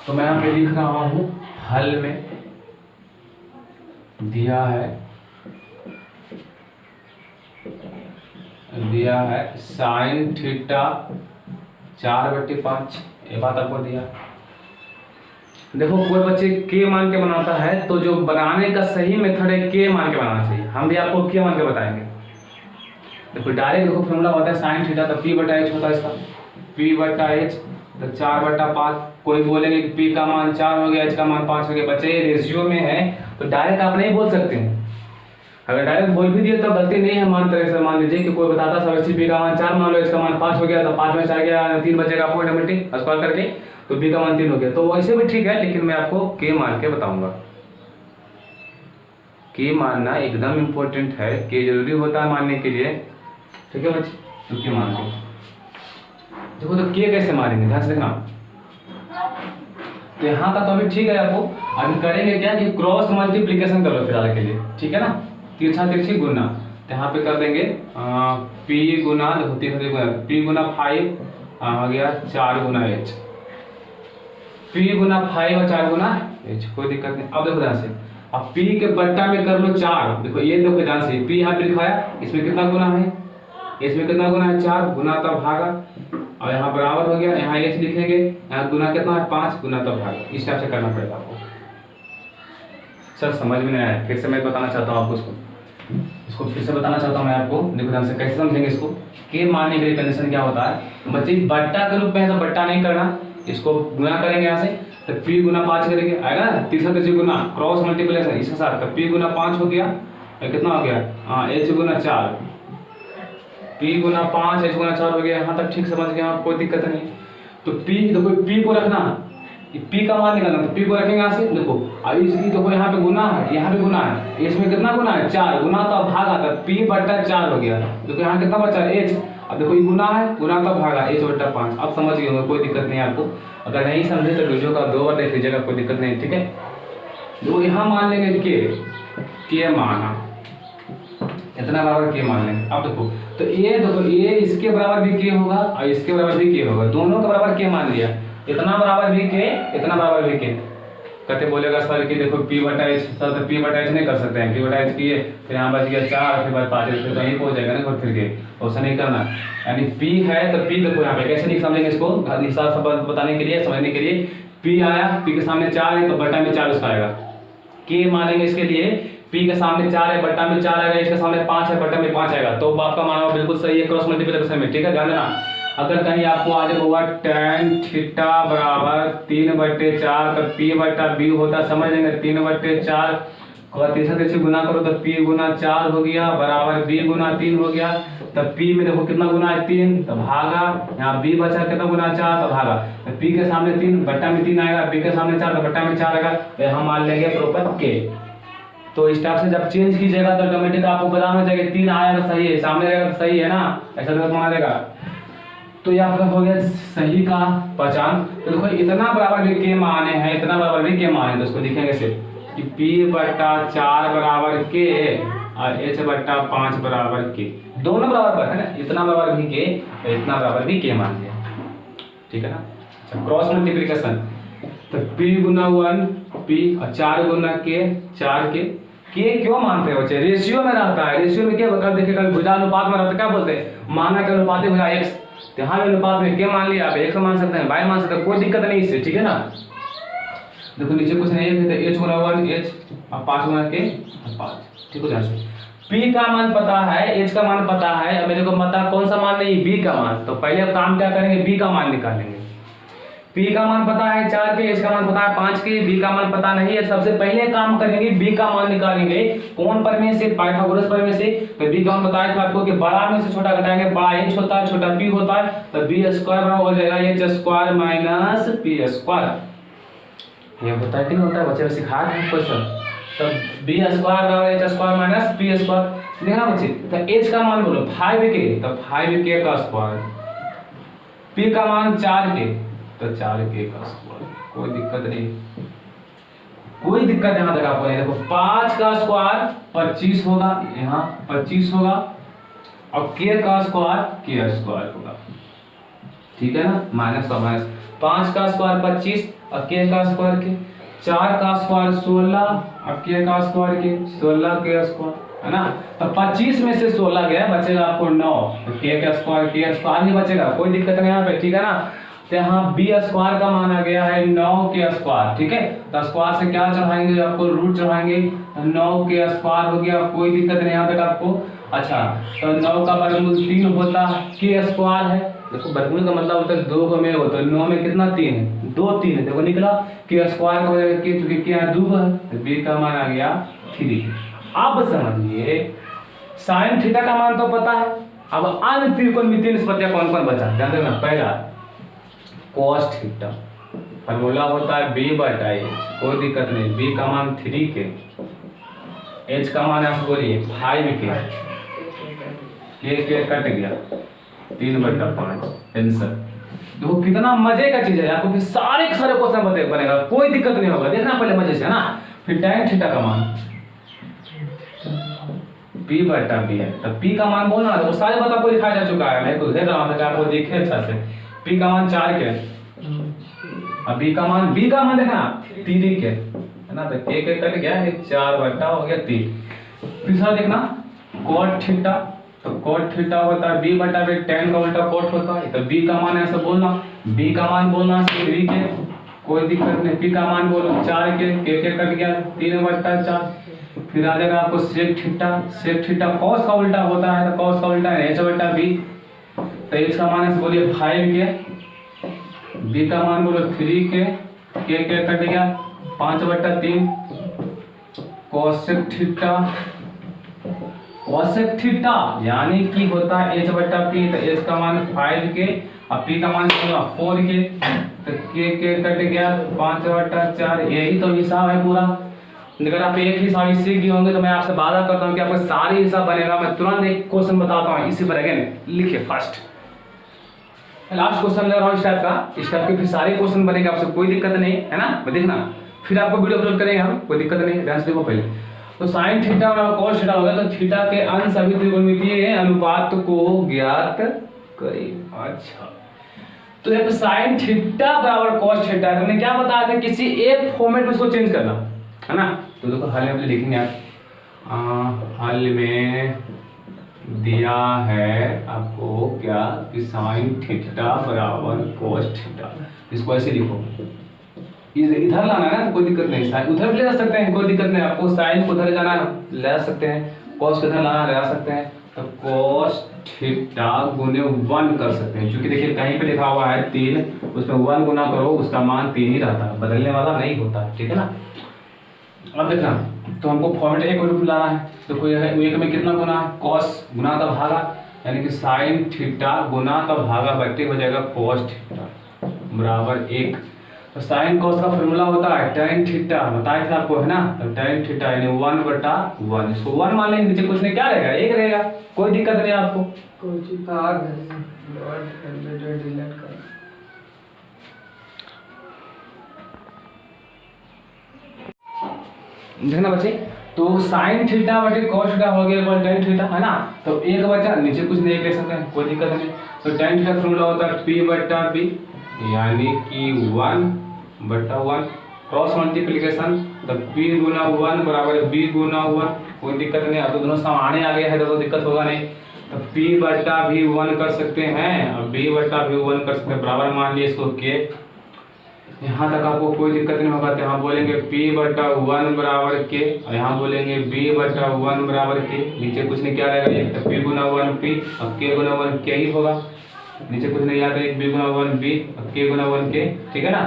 तो मैं यहाँ पे लिख रहा हूँ, हल में दिया है साइन थीटा 4/5, ये बात आपको दिया। देखो कोई बच्चे के मान के बनाता है, तो जो बनाने का सही मेथड है के मान के बनाना चाहिए, हम भी आपको के मान के बताएंगे। देखो डायरेक्ट देखो फॉर्मूला होता है साइन थीटा, तो p/h होता है इसका, p/h तो 4/5। कोई बोलेंगे कि p का मान 4 हो गया, h का मान 5 हो गया, बच्चे रेशियो में है तो डायरेक्ट आप नहीं बोल सकते हैं। अगर डायरेक्ट बोल भी दिए तो गलती नहीं है, मान तरह से मान लीजिए कि कोई बताता सब p का मान 4 मान लो, h का मान 5 हो गया, तो 5 में 4 गया 3 बचेगा, ऑटोमेटिक स्क्वायर करके, तो b का मान 3 हो गया। तो वैसे भी ठीक है, लेकिन मैं आपको k मान के बताऊंगा। k मानना एकदम इम्पोर्टेंट है, k जरूरी होता है मानने के लिए, ठीक है बच्चे। तो k मान के देखो, तो k कैसे मारेंगे ध्यान से देखना। तो यहाँ तक तो अभी ठीक है आपको, अभी करेंगे क्या कि क्रॉस मल्टीप्लीकेशन कर लो फिलहाल के लिए, ठीक है ना, तिरछा तिरछी गुना। तो यहाँ पे कर देंगे p गुना, देखो तिरछा गुना, p गुना 5 हो गया 4 गुना h, p गुना 5 और 4 गुना h, कोई दिक्कत नहीं। अब देखो ध्यान से, अब p के बट्टा में कर लो 4, देखो ये देखो ध्यान से, p यहाँ पे लिखाया, इसमें कितना गुना है, इसमें कितना गुना है 4 गुना तब भागा, और यहाँ बराबर हो गया, यहाँ h लिखेंगे, यहाँ गुना कितना है 5 गुना तब भागा। इस टाइप से करना पड़ेगा आपको। सर समझ में नहीं आया, फिर से मैं बताना चाहता हूँ आपको, इसको फिर से बताना चाहता हूँ मैं आपको। देखो ध्यान से कैसे समझेंगे इसको। के मानने के लिए कंडीशन क्या होता है बच्चे, बट्टा के रूप में है तो बट्टा नहीं करना, इसको गुना करेंगे यहाँ से, तो p गुना 5 करेंगे, आएगा ना, तीसरा तिरछी गुना क्रॉस मल्टीप्लिकेशन इसके साथ, तो p गुना 5 हो गया, कितना हो गया h गुना 4, p गुना 5 h गुना 4 हो गया। यहाँ तक ठीक समझ गए आप, कोई दिक्कत नहीं। तो p देखो, p को रखना, p का मान निकालना, तो p को रखेंगे यहाँ से, देखो अब इसकी देखो यहाँ पे गुना है, यहाँ पे गुना है, इसमें कितना गुना है 4 गुना, तो भागा, तो p/4 हो गया। देखो यहाँ कितना बचा h, अब देखो ये गुना है, गुना का भागा h/5। अब समझ गए होंगे, कोई दिक्कत नहीं आपको। अगर नहीं समझे तो वीडियो का 2 बार देख लीजिएगा, कोई दिक्कत नहीं, ठीक है। तो यहाँ मान लेंगे के माना इतना बराबर के मान लेंगे। अब देखो तो ये देखो ये इसके बराबर भी के होगा और इसके बराबर भी के होगा, दोनों के बराबर के मान लिया। इतना बराबर भी के, इतना बराबर भी के। कहते बोलेगा सर कि देखो p/h, सर तो p/h नहीं कर सकते हैं, p/h किए फिर यहाँ बच गया 4 फिर बाद 5 फिर तो यहीं पहुंच जाएगा ना फिर के, ऐसा नहीं करना। यानी p है तो p देखो यहाँ पे कैसे नहीं समझेंगे इसको, हिसाब बताने के लिए, समझने के लिए। p आया, p के सामने 4 है तो बटा में 4 उसका आएगा। k मानेंगे इसके लिए, p के सामने 4 है बटा में 4 आएगा, इसके सामने 5 है बटा में 5 आएगा। तो आपका माना बिल्कुल सही है क्रॉस मल्टीप्लिकेशन में, ठीक है। ध्यान देना अगर कहीं आपको आ जाए होगा tan थीटा बराबर 3/4 तो p/b होता, समझ लेंगे 3/4 और तीसरा से गुना करो तो p गुना 4 हो गया बराबर b गुना 3 हो गया। तब p में देखो कितना गुना है 3 तो भागा, यहाँ b बचा कितना गुना 4 तो भागा, तो p के सामने 3 बट्टा में 3 आएगा, b के सामने 4 तो बट्टा में 4 आएगा। तो हम मान लेंगे प्रॉपर k। तो इस टाइप से जब चेंज कीजिएगा तो ऑटोमेटिक आपको पता होना चाहिए 3 आया तो सही है, सामने रहेगा तो सही है ना, ऐसा तो माना जाएगा। तो ये आपका हो गया सही का पहचान। तो देखो इतना बराबर भी के माने हैं, इतना बराबर भी के माने, तो उसको लिखेंगे सिर्फ कि p/4 बराबर के और h/5 बराबर के, दोनों बराबर है ना, इतना बराबर भी के और इतना बराबर भी के मान लिया, ठीक है ना। अच्छा क्रॉस मल्टीप्लिकेशन तो p गुना 1 p और 4 गुना के 4 के क्यों मानते हैं बच्चे, रेशियो में रहता है। रेशियो में क्या कल देखिए कल भुजा अनुपात में रहता है, क्या बोलते हैं माना के अनुपात भुजा x, यहाँ भी अनुपात में क्या मान लिया आप x मान सकते हैं, y मान सकते हैं, कोई दिक्कत नहीं इससे, ठीक है ना। देखो नीचे कुछ नहीं है, h गुना 1 h और 5 गुना के 5, ठीक हो जाए। p का मान पता है, h का मान पता है, अब मेरे को पता कौन सा मान नहीं, b का मान। तो पहले अब काम क्या करेंगे, b का मान निकालेंगे। p का मान पता है 4 के, h का मान पता है 5 के, b का मान पता नहीं है। सबसे पहले काम करेंगे b का मान निकालेंगे, कौन प्रमेय से, पाइथागोरस प्रमेय से। तो b का मान बताया था आपको कि बड़ा में से छोटा घटाएंगे, बड़ा h होता है छोटा p होता है, तो b² बराबर हो जाएगा h² माइनस p²। ये होता है कि नहीं होता है, बच्चे को सिखाया था क्वेश्चन। तो b² बराबर h² माइनस p²। देखना बच्चे तो h का मान बोलो 5k, तो 5k का स्क्वायर, p का मान 4k तो 4k का स्क्वायर, कोई दिक्कत नहीं, कोई दिक्कत यहाँ तक आपको नहीं। देखो 5 का स्क्वायर 25 होगा, यहाँ 25 होगा और k का स्क्वायर k² होगा, ठीक है ना। माइनस और माइनस 5 का स्क्वायर 25 और k का स्क्वायर के, 4 का स्क्वायर 16 और k का स्क्वायर के 16k² है ना। तो 25 में से 16 गया बचेगा आपको 9, तो k का स्क्वायर ही बचेगा, कोई दिक्कत नहीं यहाँ पे, ठीक है ना। तो यहाँ b² का मान आ गया है 9k², ठीक है। तो स्क्वायर से क्या चढ़ाएंगे, आपको रूट चढ़ाएंगे, 9k² हो गया, कोई दिक्कत नहीं यहाँ तक आपको। अच्छा तो 9 का वर्गमूल 3 होता है, k² है, देखो वर्गमूल का मतलब होता है 2 को में होता है, 9 में कितना 3 है, 2 3 है, देखो निकला k² का हो जाएगा k, चूंकि k 2 है तो b का मान आ गया 3। अब समझिए sin थीटा का मान तो पता है, अब अन्य त्रिकोणमितीय निष्पत्तियां कौन कौन बचा, ध्यान देना। पहला cos थीटा, फॉर्मूला होता है b/h, कोई दिक्कत नहीं, b का मान 3k, h का मान आप बोलिए 5k, k कट गया 3/5 आंसर। देखो कितना मजे का चीज है, आपको फिर सारे के सारे क्वेश्चन बनेगा, कोई दिक्कत नहीं होगा, देखना पहले मजे से, है ना। फिर tan थीटा का मान p/b है, तो p का मान बोलना, वो सारे बात आपको दिखाया जा चुका है, मैं को घेर रहा था आपको दिखे अच्छा से। p का मान 4 के, अब b का मान देखना 3 के, है ना। तो k कट गया है 4 हो गया 3। तीसरा देखना cot थीटा, तो cot थीटा होता है b/b, tan का उल्टा cot होता है, तो b का मान ऐसा बोलना, b का मान बोलना 3 के, कोई दिक्कत नहीं। p का मान बोलो 4 के, k कट गया 3/4। फिर आ जाएगा आपको sec थीटा cos का उल्टा होता है, तो cos का उल्टा है h/b, तो h का मान ऐसे बोलिए 5 के, b का मान बोलो 3 के, k कट गया 5/3। cosec थीटा यानी कि होता है h/p, तो h का मान 5 के और p का मान 4 के, तो k कट गया 5/4, यही तो हिसाब है पूरा। अगर आप एक ही सारी सीख गए होंगे तो मैं आपसे वादा करता हूँ कि आपका सारी हिसाब बनेगा। मैं तुरंत एक क्वेश्चन बताता हूँ इसी पर, अगेन लिखिए फर्स्ट लास्ट क्वेश्चन ले रहा हूँ इस टाइप का, इस टाइप के फिर सारे क्वेश्चन बनेगा, आपसे कोई दिक्कत नहीं है ना। देखना फिर आपको वीडियो अपलोड करेंगे हम, कोई दिक्कत नहीं है। ध्यान से देखो पहले तो साइन थीटा और कॉस थीटा होगा, तो थीटा के अंश सभी त्रिकोणमितीय अनुपात को ज्ञात करें। अच्छा तो जब साइन थीटा बराबर कॉस थीटा, हमने क्या बताया था, किसी एक फॉर्मेट में इसको चेंज करना है ना। तो देखो हल में लिखेंगे आप, हल में दिया है आपको क्या कि साइन थीटा बराबर कॉस थीटा, इसको ऐसे लिखो, इधर लाना है ना तो कोई दिक्कत नहीं, साइन उधर ले जा सकते हैं, कोई दिक्कत नहीं। आपको साइन को उधर जाना ले जा सकते हैं, कॉस को इधर लाना ले जा सकते हैं, तो कॉस थीटा गुने 1 कर सकते हैं, क्योंकि देखिए कहीं पे लिखा हुआ है 3, उसमें 1 गुना करो उसका मान 3 ही रहता है, बदलने वाला नहीं होता, ठीक है ना। अब देखना तो हमको फॉर्मेट एक रूप लाना है, तो कोई है एक में कितना गुना है, कॉस गुना का भागा, यानी कि साइन थीटा गुना का भागा बट्टे हो जाएगा कॉस थीटा बराबर 1। तो साइन कॉस का फॉर्मूला होता है tan थीटा, बताया था आपको है ना, तो tan थीटा यानी 1/1, इसको 1 मान लेंगे, नीचे कुछ नहीं, क्या रहेगा 1 रहेगा, कोई दिक्कत नहीं आपको। कोई चीज का आग है डिलीट कर। देखना बच्चे, तो साइन थीटा बटे कॉस थीटा हो गया इक्वल tan थीटा है ना, तो एक बचा, नीचे कुछ नहीं ले सकते हैं, कोई दिक्कत नहीं। तो tan थीटा का फॉर्मूला होता है p/b यानी कि 1/1, क्रॉस मल्टीप्लिकेशन, तो p गुना 1 बराबर b गुना 1, कोई दिक्कत नहीं। अब तो दोनों सामने आ गया है तो दिक्कत होगा नहीं, तो p/1 कर सकते हैं और b/1 कर सकते हैं, बराबर मान लिए इसको k। यहाँ तक आपको कोई दिक्कत नहीं होगा, तो यहाँ बोलेंगे p/1 बराबर k और यहाँ बोलेंगे b/1 बराबर k, नीचे कुछ नहीं, क्या रहेगा एक, तो p गुना 1 p और k गुना 1 k ही होगा, नीचे कुछ नहीं आता, एक b गुना 1 b और k गुना 1 k, ठीक है ना।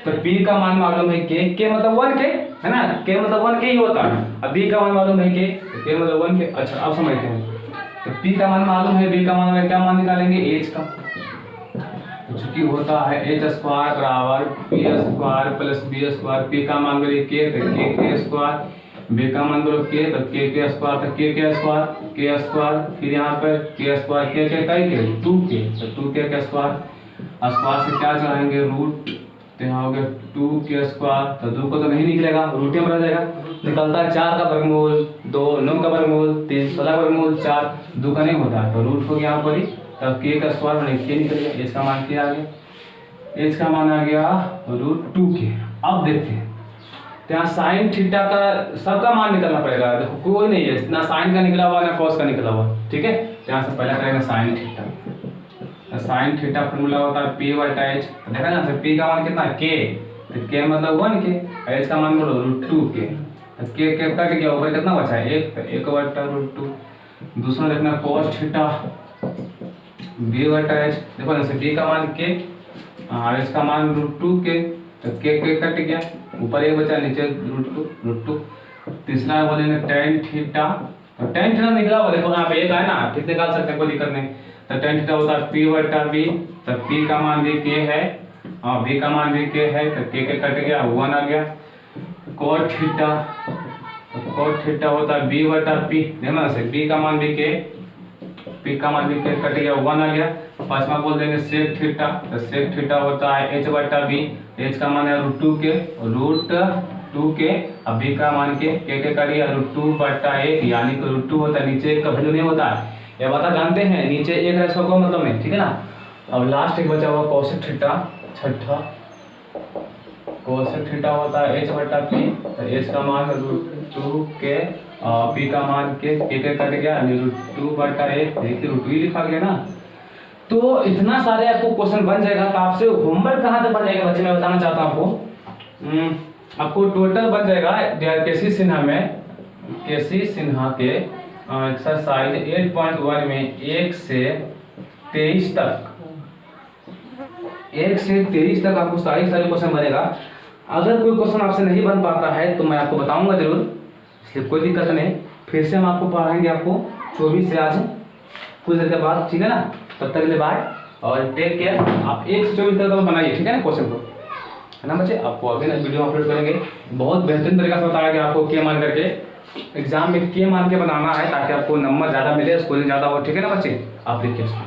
तो p का मान मालूम है k मतलब 1k है ना, k मतलब 1k ही होता है, अब b का मान मालूम है k मतलब 1k। अच्छा अब समझते हैं, तो p का मान मालूम है, b का मान है, क्या मान निकालेंगे h का, चूंकि होता है h स्क्वायर बराबर p square plus b square, p का मान बोलिए k तो k स्क्वायर, b का मान बोलो k तो k स्क्वायर, तो k स्क्वायर, फिर यहाँ पर k स्क्वायर k कई 2k, तो 2k स्क्वायर, स्क्वायर से क्या चलाएंगे रूट, तो यहाँ हो गया 2k स्क्वायर, तो 2 को तो नहीं निकलेगा, रूट में रह जाएगा, निकलता है 4 का वर्गमूल 2, 9 का वर्गमूल 3, 16 का वर्गमूल 4, 2 का नहीं होता है, तो रूट हो गया यहाँ पर ही, तब k का स्क्वायर बने k निकल गया, h का मान क्या आ गया, h का मान आ गया √2k। अब देखते हैं तो यहाँ साइन थीटा का सबका मान निकलना पड़ेगा, देखो कोई नहीं है ना साइन का निकला हुआ ना कॉस का निकला हुआ, ठीक है। तो यहाँ से पहला करेंगे sine theta, sine theta formula होता है p/h, देखा ना p का मान कितना k, तो k मतलब 1k, h का मान बोलो √2k, तो k कट गया, ऊपर कितना बचा है 1, तो 1/√2। दूसरा देखना cos थीटा b/h, देखो ना b का मान k और h का मान √2k, तो k कट गया, ऊपर 1 बचा नीचे √2। तीसरा बोलेंगे tan थीटा, तो tan थीटा निकला हुआ देखो यहाँ पे 1 है ना, फिर निकाल सकते हैं, कोई दिक्कत नहीं। तो tan थीटा होता है p/b, तो p का मान भी k है और b का मान भी k है, तो k कट गया 1 आ गया। cos थीटा, तो cos थीटा होता है b/p, देखना से b का मान भी k, p का मान भी k कट गया 1 आ गया। पांचवा बोल देंगे sec थीटा, तो sec थीटा होता है h/b, h का मान है √2k, √2k, अब b का मान k कट गया √2/1, यानी कि √2 होता है, नीचे 1 का वैल्यू नहीं होता है, ये बात जानते हैं, नीचे 1 है इसका कोई मतलब नहीं, ठीक है ना। अब लास्ट एक बचा हुआ cosec थीटा, छठा cosec थीटा होता है h/p, तो h का मान √2k और p का मान k कट गया √2/1, देखिए √2 ही लिखा गया ना। तो इतना सारे आपको क्वेश्चन बन जाएगा, तो आपसे होमवर्क कहाँ तक बन जाएगा बच्चे, मैं बताना चाहता हूँ आपको टोटल बन जाएगा केसी सिन्हा के एक्सरसाइज 8.1 में 1 से 23 तक, 1 से 23 तक आपको सारे क्वेश्चन बनेगा। अगर कोई क्वेश्चन आपसे नहीं बन पाता है तो मैं आपको बताऊंगा जरूर, इसलिए कोई दिक्कत नहीं, फिर से हम आपको पढ़ाएंगे आपको 24 से आज कुछ देर के बाद, ठीक है ना। तब तक के लिए बाय और टेक केयर। आप 1 से 24 तक बनाइए, ठीक है ना क्वेश्चन को। है ना बच्चे। आपको अभी ना वीडियो अपलोड करेंगे, बहुत बेहतरीन तरीका से बताया कि आपको के मान करके एग्जाम में के मान के बनाना है ताकि आपको नंबर ज़्यादा मिले, स्कोरिंग ज़्यादा हो, ठीक है ना बच्चे। आप लिखिए इसको।